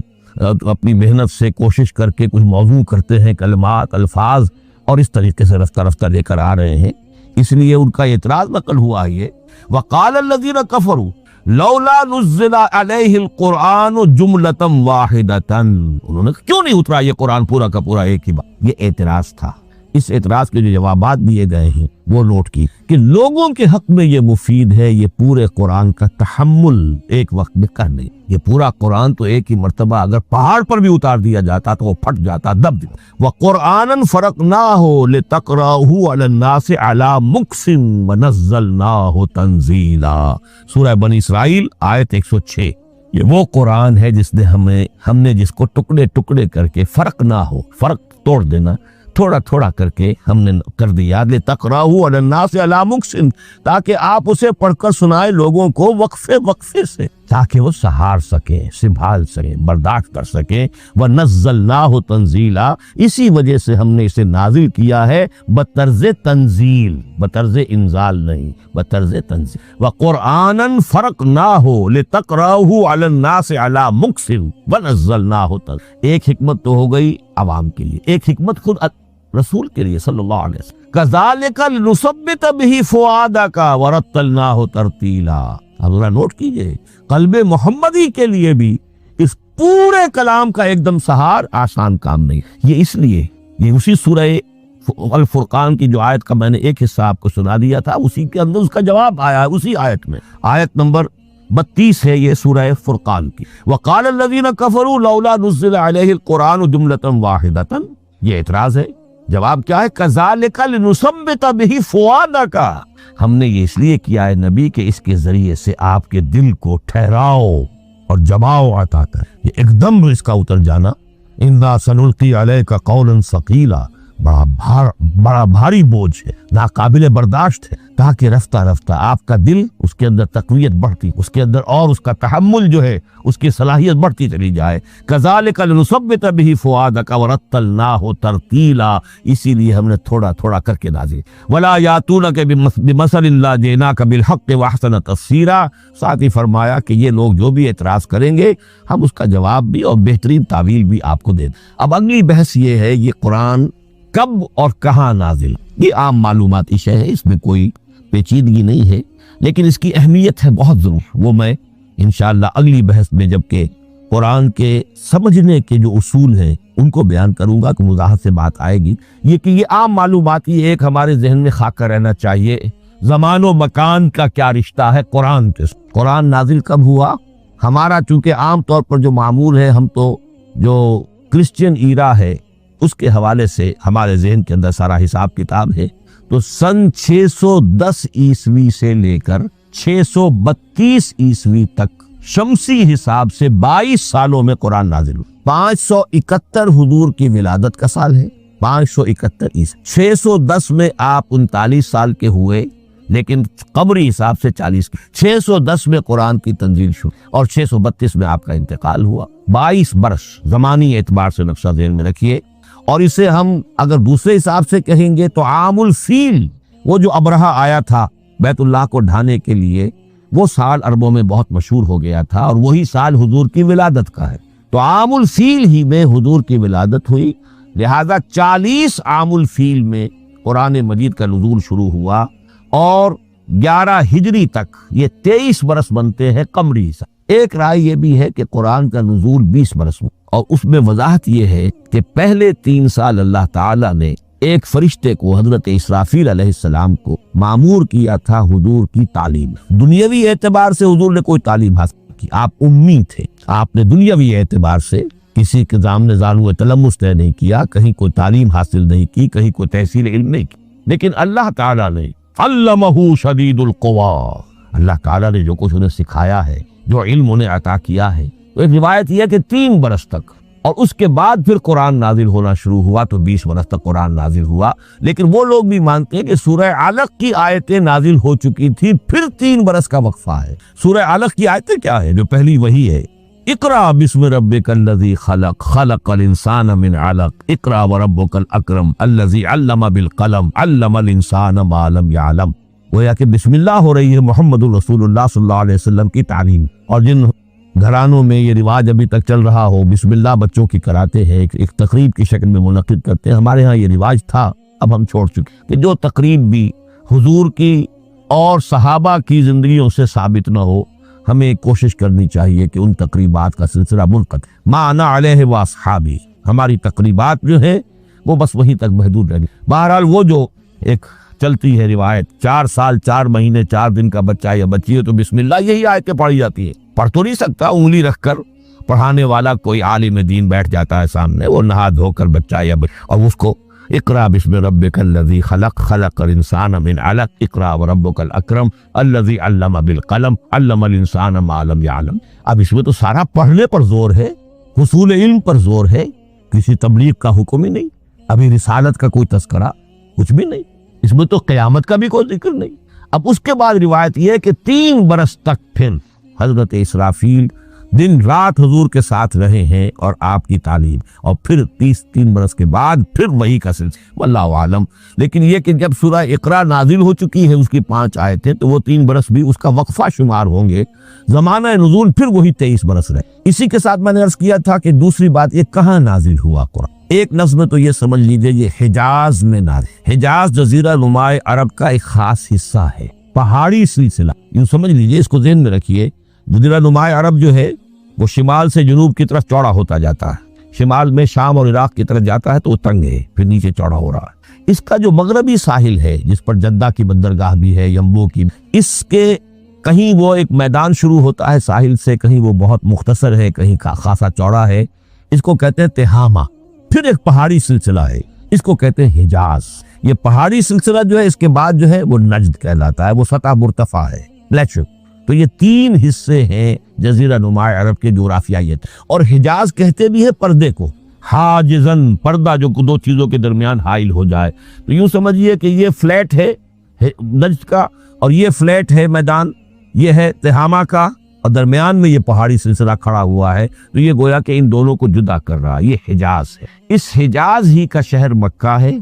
اپنی محنت سے کوشش کر کے کچھ موضوع کرتے ہیں، کلمات، الفاظ، اور اس طریقے سے رفتہ رفتہ لے کر آ رہے ہیں۔ اس لیے ان کا اعتراض نقل ہوا یہ، وقال الذین کفروا لولا نزل علیہ القرآن جملۃ واحدۃ، انہوں نے کیوں نہیں اترا یہ قرآن پورا کا پورا ایک ہی بار؟ یہ اعتراض تھا۔ اس اعتراض کے جو جوابات دیے گئے ہیں وہ نوٹ کی کہ لوگوں کے حق میں یہ مفید ہے یہ پورے قرآن کا تحمل ایک وقت میں کرنے۔ یہ پورا قرآن تو ایک ہی مرتبہ اگر پہاڑ پر بھی اتار دیا جاتا تو وہ پھٹ جاتا، دب دیا۔ وَقُرْآنًا فَرَقْنَاهُ لِتَقْرَأَهُ عَلَى النَّاسِ عَلَى مُكْثٍ وَنَزَّلْنَاهُ تَنزِيلًا، سورہ بنی اسرائیل آیت 106۔ یہ وہ قرآن ہے جس نے ہم نے جس کو ٹکڑے ٹکڑے کر کے، فرق نہ ہو، فرق توڑ دینا، تھوڑا تھوڑا کر کے ہم نے کر دیا، لِتَقْرَأَهُ عَلَى النَّاسِ عَلَى مُكْثٍ، تاکہ آپ اسے پڑھ کر سنائے لوگوں کو وقفے وقفے سے، تاکہ وہ سہار سکیں، سنبھال سکیں، برداشت کر سکیں۔ وَنَزَّلْنَاهُ تَنزِيلًا، اسی وجہ سے ہم نے اسے نازل کیا ہے بطرز تنزیل، بطرز انزال نہیں، بطرز تنزیل۔ وَقُرْآنًا فَرَقْنَاهُ لِتَقْرَأَهُ عَلَى النَّاسِ عَلَى مُكْثٍ وَنَزَّلْنَاهُ تنزيلا۔ ایک حکمت تو ہو گئی عوام کے لیے، ایک حکمت خود رسول کے لیے صلی اللہ علیہ وسلم۔ كَذَلِكَ لِنُثَبِّتَ بِهِ فُؤَادَكَ وَرَتَّلْنَاهُ تَرْتِيلًا۔ اب ذرا نوٹ کیجئے، قلب محمدی کے لیے بھی اس پورے کلام کا ایک دم سہار آسان کام نہیں۔ یہ اس لیے، یہ اسی سورہ الفرقان کی جو آیت کا میں نے ایک حصہ آپ کو سنا دیا تھا، اسی کے اندر اس کا جواب آیا ہے، اسی آیت میں، آیت نمبر 32 ہے یہ سورہ فرقان کی۔ وَقَالَ الَّذِينَ كَفَرُوا لَوْلَا نُزِّلَ عَلَيْهِ الْقُرْآنُ جُمْلَةً وَاحِدَةً، یہ اعتراض ہے۔ جواب کیا ہے؟ كَذَلِكَ لِنُثَبِّتَ بِهِ فُؤَادَكَ، ہم نے یہ اس لیے کیا ہے نبی کہ اس کے ذریعے سے آپ کے دل کو ٹھہراؤ اور جماؤ عطا کر، یہ ایک دم اس کا اتر جانا۔ إِنَّا سَنُلْقِي عَلَيْكَ قَوْلًا ثَقِيلًا، بڑا بھاری بوجھ ہے، ناقابل برداشت ہے، تاکہ رفتہ رفتہ آپ کا دل، اس کے اندر تقویت بڑھتی، اس کے اندر اور اس کا تحمل جو ہے اس کی صلاحیت بڑھتی چلی جائے۔ كَذَلِكَ لِنُثَبِّتَ بِهِ فُؤَادَكَ وَرَتَّلْنَاهُ تَرْتِيلًا، اسی لیے ہم نے تھوڑا تھوڑا کر کے نازل۔ وَلَا يَأْتُونَكَ بِمَثَلٍ إِلَّا جِئْنَاكَ بِالْحَقِّ وَأَحْسَنَ تَفْسِيرًا، ساتھ ہی فرمایا کہ یہ لوگ جو بھی اعتراض کریں گے ہم اس کا جواب بھی اور بہترین تعویل بھی آپ کو دیں۔ اب اگلی بحث یہ ہے، یہ قرآن کب اور کہاں نازل، یہ عام معلوماتی شے ہے، اس میں کوئی پیچیدگی نہیں ہے، لیکن اس کی اہمیت ہے بہت ضرور، وہ میں انشاءاللہ اگلی بحث میں جبکہ قرآن کے سمجھنے کے جو اصول ہیں ان کو بیان کروں گا کہ وضاحت سے بات آئے گی۔ یہ کہ یہ عام معلوماتی ایک ہمارے ذہن میں خاکہ رہنا چاہیے، زمان و مکان کا کیا رشتہ ہے قرآن کے۔ قرآن نازل کب ہوا؟ ہمارا چونکہ عام طور پر جو معمول ہے، ہم تو جو کرسچین ایرا ہے اس کے حوالے سے ہمارے ذہن کے اندر سارا حساب کتاب ہے، تو سن 610 عیسوی سے لے کر 632 عیسوی تک شمسی حساب سے 22 سالوں میں قرآن نازل ہوا۔ 571 حضور کی ولادت کا سال ہے، 571 عیسوی۔ 610 میں آپ 39 سال کے ہوئے، لیکن قمری حساب سے 40 کی۔ 610 میں قرآن کی تنزیل شروع اور 632 میں آپ کا انتقال ہوا۔ 22 برس زمانی اعتبار سے نقشہ ذہن میں رکھیے۔ اور اسے ہم اگر دوسرے حساب سے کہیں گے تو عام الفیل، وہ جو ابرہہ آیا تھا بیت اللہ کو ڈھانے کے لیے، وہ سال عربوں میں بہت مشہور ہو گیا تھا، اور وہی سال حضور کی ولادت کا ہے، تو عام الفیل ہی میں حضور کی ولادت ہوئی، لہذا 40 عام الفیل میں قرآن مجید کا نزول شروع ہوا، اور 11 ہجری تک یہ 23 برس بنتے ہیں قمری حساب۔ ایک رائے یہ بھی ہے کہ قرآن کا نزول 20 برس ہوا، اور اس میں وضاحت یہ ہے کہ پہلے 3 سال اللہ تعالیٰ نے ایک فرشتے کو، حضرت اسرافیل علیہ السلام کو مامور کیا تھا حضور کی تعلیم۔ دنیاوی اعتبار سے حضور نے کوئی تعلیم حاصل کی، آپ امی تھے، آپ نے دنیاوی اعتبار سے کسی کے سامنے زانو تلمس طے نہیں کیا، کہیں کوئی تعلیم حاصل نہیں کی، کہیں کوئی تحصیل علم نہیں کی، لیکن اللہ تعالیٰ نے علمہ شدید القوا، اللہ تعالیٰ نے جو کچھ انہیں سکھایا ہے، جو علم انہیں عطا کیا ہے۔ تو ایک روایت یہ ہے کہ 3 برس تک، اور اس کے بعد پھر قرآن نازل ہونا شروع ہوا تو 20 برس تک قرآن نازل ہوا۔ لیکن وہ لوگ بھی مانتے ہیں کہ سورہ علق کی آیتیں نازل ہو چکی تھی، پھر 3 برس کا وقفہ ہے۔ سورہ علق کی آیتیں کیا ہے؟ جو پہلی وہی ہے، اقرا بسم ربک الذی خلق خلق الانسان من علق اقرا وربک الاکرم الذی علم بالقلم علم الانسان ما لم یعلم۔ گویا کہ بسم اللہ ہو رہی ہے محمد الرسول اللہ صلی اللہ علیہ وسلم کی تعلیم، اور جن گھرانوں میں یہ رواج ابھی تک چل رہا ہو، بسم اللہ بچوں کی کراتے ہیں، ایک تقریب کی شکل میں منعقد کرتے ہیں، ہمارے ہاں یہ رواج تھا، اب ہم چھوڑ چکے کہ جو تقریب بھی حضور کی اور صحابہ کی زندگیوں سے ثابت نہ ہو، ہمیں کوشش کرنی چاہیے کہ ان تقریبات کا سلسلہ منقطع ما انا علیہ واصحابی، ہماری تقریبات جو ہے وہ بس وہیں تک محدود رہنی۔ بہرحال وہ جو ایک چلتی ہے روایت، 4 سال 4 مہینے 4 دن کا بچہ یا بچی ہے تو بسم اللہ یہی آیتیں پڑھی جاتی ہے، پڑھ تو نہیں سکتا، انگلی رکھ کر پڑھانے والا کوئی عالم دین بیٹھ جاتا ہے سامنے، وہ نہا دھو کر بچہ یا اور اس کو اقرا بسم ربک الذی خلق خلق الانسان من علق اقرا وربک الاکرم الذی علم بالقلم علم الانسان ما لم یعلم۔ اب اس میں تو سارا پڑھنے پر زور ہے، حصول علم پر زور ہے، کسی تبلیغ کا حکم ہی نہیں، ابھی رسالت کا کوئی تذکرہ کچھ بھی نہیں، اس میں تو قیامت کا بھی کوئی ذکر نہیں۔ اب اس کے بعد روایت یہ ہے کہ 3 برس تک پھر حضرت اسرافیل دن رات حضور کے ساتھ رہے ہیں اور آپ کی تعلیم، اور پھر 3 برس کے بعد پھر وہی کا سلسلہ، واللہ عالم۔ لیکن یہ کہ جب سورہ اقرا نازل ہو چکی ہے، اس کی 5 آیتیں، تو وہ 3 برس بھی اس کا وقفہ شمار ہوں گے، زمانہ نزول پھر وہی 23 برس رہے۔ اسی کے ساتھ میں نے عرض کیا تھا کہ دوسری بات یہ کہاں نازل ہوا قرآن۔ ایک لفظ میں تو یہ سمجھ لیجئے یہ حجاز میں نازل۔ حجاز جزیرہ نمائے عرب کا ایک خاص حصہ ہے، پہاڑی سلسلہ، یوں سمجھ لیجئے، اس کو ذہن میں رکھیے۔ جزیرہ نمائے عرب جو ہے وہ شمال سے جنوب کی طرف چوڑا ہوتا جاتا ہے، شمال میں شام اور عراق کی طرف جاتا ہے تو وہ تنگ ہے، پھر نیچے چوڑا ہو رہا ہے۔ اس کا جو مغربی ساحل ہے، جس پر جدہ کی بندرگاہ بھی ہے، یمبو کی، اس کے کہیں وہ ایک میدان شروع ہوتا ہے ساحل سے، کہیں وہ بہت مختصر ہے، کہیں خاصا چوڑا ہے، اس کو کہتے ہیں تہامہ۔ پھر ایک پہاڑی سلسلہ ہے، اس کو کہتے ہیں حجاز۔ یہ پہاڑی سلسلہ جو ہے اس کے بعد جو ہے وہ نجد کہلاتا ہے، وہ سطح مرتفع ہے، پلیٹو۔ تو یہ 3 حصے ہیں جزیرہ نمائے عرب کے جغرافیائیت، اور حجاز کہتے بھی ہیں پردے کو، حاجزن، پردہ جو 2 چیزوں کے درمیان حائل ہو جائے۔ تو یوں سمجھیے کہ یہ فلیٹ ہے نجد کا، اور یہ فلیٹ ہے میدان، یہ ہے تہامہ کا، اور درمیان میں یہ پہاڑی سلسلہ کھڑا ہوا ہے، تو یہ گویا کہ ان دونوں کو جدا کر رہا ہے، یہ حجاز ہے۔ اس حجاز ہی کا شہر مکہ ہے،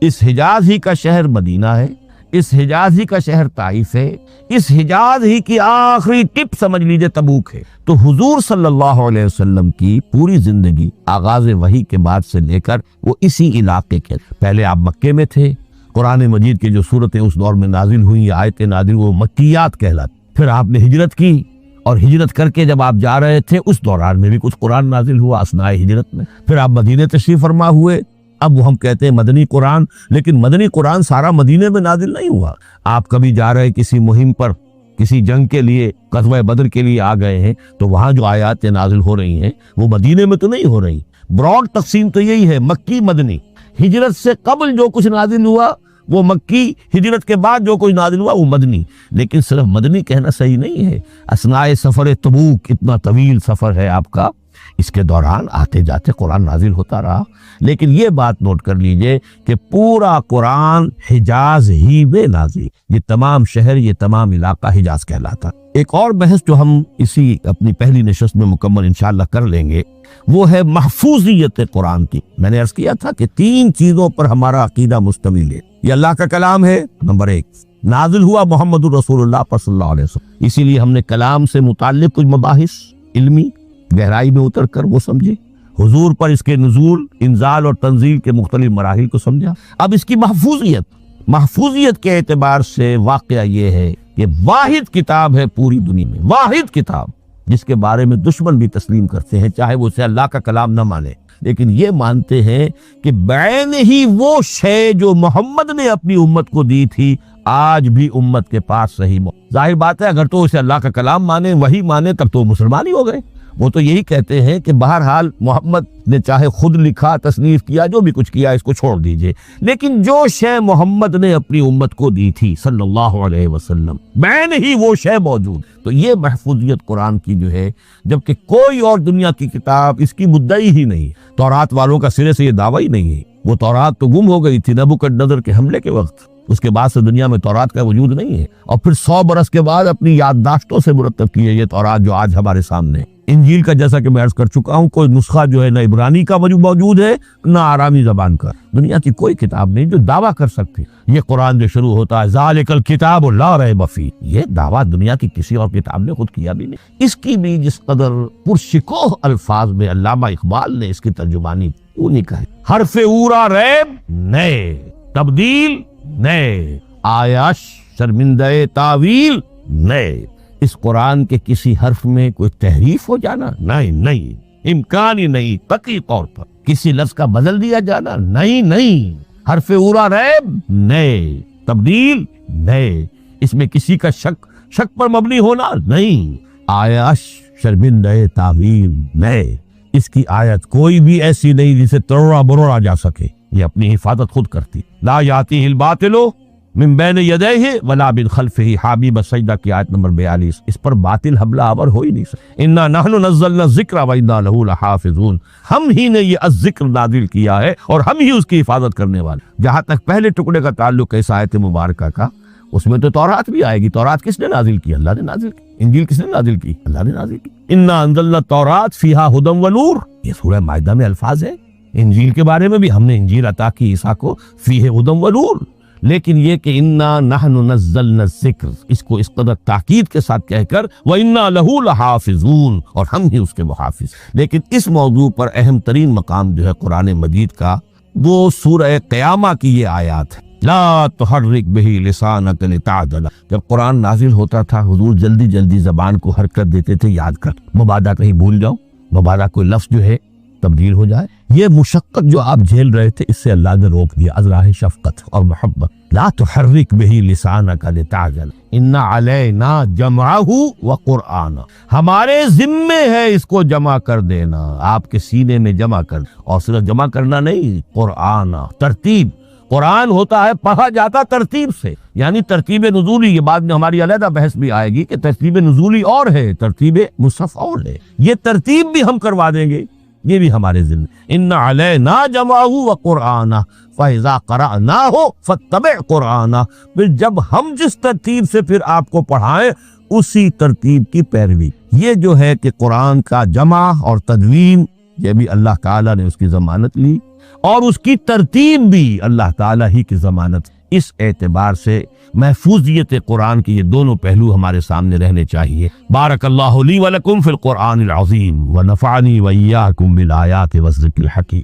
اس حجاز ہی کا شہر مدینہ ہے، اس حجاز ہی کا شہر طائف ہے، اس حجاز ہی کی آخری ٹپ سمجھ لیجئے تبوک ہے۔ تو حضور صلی اللہ علیہ وسلم کی پوری زندگی آغاز وحی کے بعد سے لے کر وہ اسی علاقے کے، پہلے آپ مکے میں تھے، قرآن مجید کی جو صورتیں اس دور میں نازل ہوئی، آیتیں نازل، وہ مکیات کہلاتی۔ پھر آپ نے ہجرت کی، اور ہجرت کر کے جب آپ جا رہے تھے اس دوران میں بھی کچھ قرآن نازل ہوا اثناء ہجرت میں۔ پھر آپ مدینے تشریف فرما ہوئے، اب وہ ہم کہتے ہیں مدنی قرآن، لیکن مدنی قرآن سارا مدینے میں نازل نہیں ہوا۔ آپ کبھی جا رہے کسی مہم پر، کسی جنگ کے لیے، غزوہ بدر کے لیے آ گئے ہیں، تو وہاں جو آیات نازل ہو رہی ہیں وہ مدینے میں تو نہیں ہو رہی۔ براڈ تقسیم تو یہی ہے، مکی مدنی۔ ہجرت سے قبل جو کچھ نازل ہوا وہ مکی، ہجرت کے بعد جو کچھ نازل ہوا وہ مدنی۔ لیکن صرف مدنی کہنا صحیح نہیں ہے۔ اثناء سفر تبوک، اتنا طویل سفر ہے آپ کا، اس کے دوران آتے جاتے قرآن نازل ہوتا رہا۔ لیکن یہ بات نوٹ کر لیجئے کہ پورا قرآن حجاز ہی میں نازل، یہ تمام شہر، یہ تمام علاقہ حجاز کہلاتا۔ ایک اور بحث جو ہم اسی اپنی پہلی نشست میں مکمل انشاءاللہ کر لیں گے، وہ ہے محفوظیت قرآن کی۔ میں نے عرض کیا تھا کہ 3 چیزوں پر ہمارا عقیدہ مشتمل ہے۔ یہ اللہ کا کلام ہے، نمبر 1، نازل ہوا محمد الرسول اللہ پر صلی اللہ علیہ وسلم، اسی لیے ہم نے کلام سے متعلق کچھ مباحث علمی گہرائی میں اتر کر وہ سمجھے، حضور پر اس کے نزول، انزال اور تنزیل کے مختلف مراحل کو سمجھا۔ اب اس کی محفوظیت کے اعتبار سے واقعہ یہ ہے کہ واحد کتاب ہے پوری دنیا میں، واحد کتاب جس کے بارے میں دشمن بھی تسلیم کرتے ہیں، چاہے وہ اسے اللہ کا کلام نہ مانے، لیکن یہ مانتے ہیں کہ بعین ہی وہ شے جو محمد نے اپنی امت کو دی تھی آج بھی امت کے پاس صحیح۔ ظاہر بات ہے اگر تو اسے اللہ کا کلام مانے، وہی مانے، تب تو مسلمان ہی ہو گئے، وہ تو یہی کہتے ہیں کہ بہرحال محمد نے چاہے خود لکھا، تصنیف کیا، جو بھی کچھ کیا، اس کو چھوڑ دیجئے، لیکن جو شے محمد نے اپنی امت کو دی تھی صلی اللہ علیہ وسلم، بعین ہی وہ شے موجود، تو یہ محفوظیت قرآن کی جو ہے، جبکہ کوئی اور دنیا کی کتاب اس کی مدعی ہی نہیں۔ تورات والوں کا سرے سے یہ دعویٰ ہی نہیں ہے، وہ تورات تو گم ہو گئی تھی نبوکدنضر کے حملے کے وقت، اس کے بعد سے دنیا میں تورات کا وجود نہیں ہے، اور پھر 100 برس کے بعد اپنی یادداشتوں سے مرتب کی ہے یہ تورات جو آج ہمارے سامنے ہے۔ انجیل کا جیسا کہ میں عرض کر چکا ہوں، کوئی نسخہ جو ہے نہ عبرانی کا موجود ہے نہ آرامی زبان کا، دنیا کی کوئی کتاب نہیں جو دعویٰ کر سکتی یہ قرآن جو شروع ہوتا ہے ذالک الکتاب لا ریب فیہ، یہ دعویٰ دنیا کی کسی اور کتاب نے خود کیا بھی نہیں۔ اس کی بھی جس قدر پرشکوہ الفاظ میں علامہ اقبال نے اس کی ترجمانی نہیں کہی، حرف اورا ریب نئے، تبدیل نئے، آیاش شرمندہ تعویل نئے۔ اس قرآن کے کسی حرف میں کوئی تحریف ہو جانا نہیں، امکان ہی نہیں، قطعی طور پر کسی لفظ کا بدل دیا جانا نہیں، حرف اورا ریب نئے، تبدیل نئے، اس میں کسی کا شک پر مبنی ہونا نہیں، آیاش شرمندہ تعویل نئے، اس کی آیت کوئی بھی ایسی نہیں جسے تروڑا بروڑا جا سکے، یہ اپنی حفاظت خود کرتی، لا یاتیہ الباطل من بین یدیہ ولا من خلفہ، حبیب سجدہ کی آیت نمبر 42، اس پر باطل حملہ آور ہو ہی نہیں سکتا۔ انا نحن نزلنا الذکر وانا لہ لحافظون، ہم ہی نے یہ الذکر نازل کیا ہے اور ہم ہی اس کی حفاظت کرنے والے۔ جہاں تک پہلے ٹکڑے کا تعلق ہے اس آیت مبارکہ کا، اس میں تو تورات بھی آئے گی، تورات کس نے نازل کی؟ اللہ نے نازل کی۔ انجیل کس نے نازل کی؟ اللہ نے نازل کی۔ انا انزلنا التوراۃ فیہا ھدی ونور، یہ سورہ مائدہ میں الفاظ ہے۔ انجیل کے بارے میں بھی ہم نے انجیل عطا کی عیسیٰ کو، فیہ ھدی ونور، لیکن یہ کہ انا نحن نزلنا الذکر، اس کو اس قدر تاکید کے ساتھ کہہ کر وَإِنَّا لَهُ لَحَافِظُونَ، اور ہم ہی اس کے محافظ۔ لیکن اس موضوع پر اہم ترین مقام جو ہے قرآن مجید کا، وہ سورہ قیامہ کی یہ آیات ہے، لا تحرک بہ لسانک لتعجل۔ جب قرآن نازل ہوتا تھا حضور جلدی جلدی زبان کو حرکت دیتے تھے، یاد کر، مبادا کہیں بھول جاؤ، مبادا کوئی لفظ جو ہے تبدیل ہو جائے۔ یہ مشقت جو آپ جھیل رہے تھے، اس سے اللہ نے روک دیا از راہ شفقت اور محبت۔ لا تحرک بہ لسانک لتعجل ان علینا جمعہ وقرآنہ، ہمارے ذمے ہے اس کو جمع کر دینا، آپ کے سینے میں جمع کر، اور صرف جمع کرنا نہیں، قرآن، ترتیب۔ قرآن ہوتا ہے پڑھا جاتا ترتیب سے، یعنی ترتیب نزولی، یہ بعد میں ہماری علیحدہ بحث بھی آئے گی کہ ترتیب نزولی اور ہے، ترتیب مصحف اور ہے، یہ ترتیب بھی ہم کروا دیں گے، یہ بھی ہمارے ذمہ۔ ان علینا جمعہ وقرآنہ فاذا قرأناہ فاتبع قرآنہ، پھر جب ہم جس ترتیب سے پھر آپ کو پڑھائیں اسی ترتیب کی پیروی۔ یہ جو ہے کہ قرآن کا جمع اور تدوین، یہ بھی اللہ تعالیٰ نے اس کی ضمانت لی، اور اس کی ترتیب بھی اللہ تعالیٰ ہی کی ضمانت۔ اس اعتبار سے محفوظیت قرآن کے یہ دونوں پہلو ہمارے سامنے رہنے چاہیے۔ بارک اللہ لی ولکم فی القرآن العظیم ونفعنی وإیاکم بالآیات والذکر الحکیم۔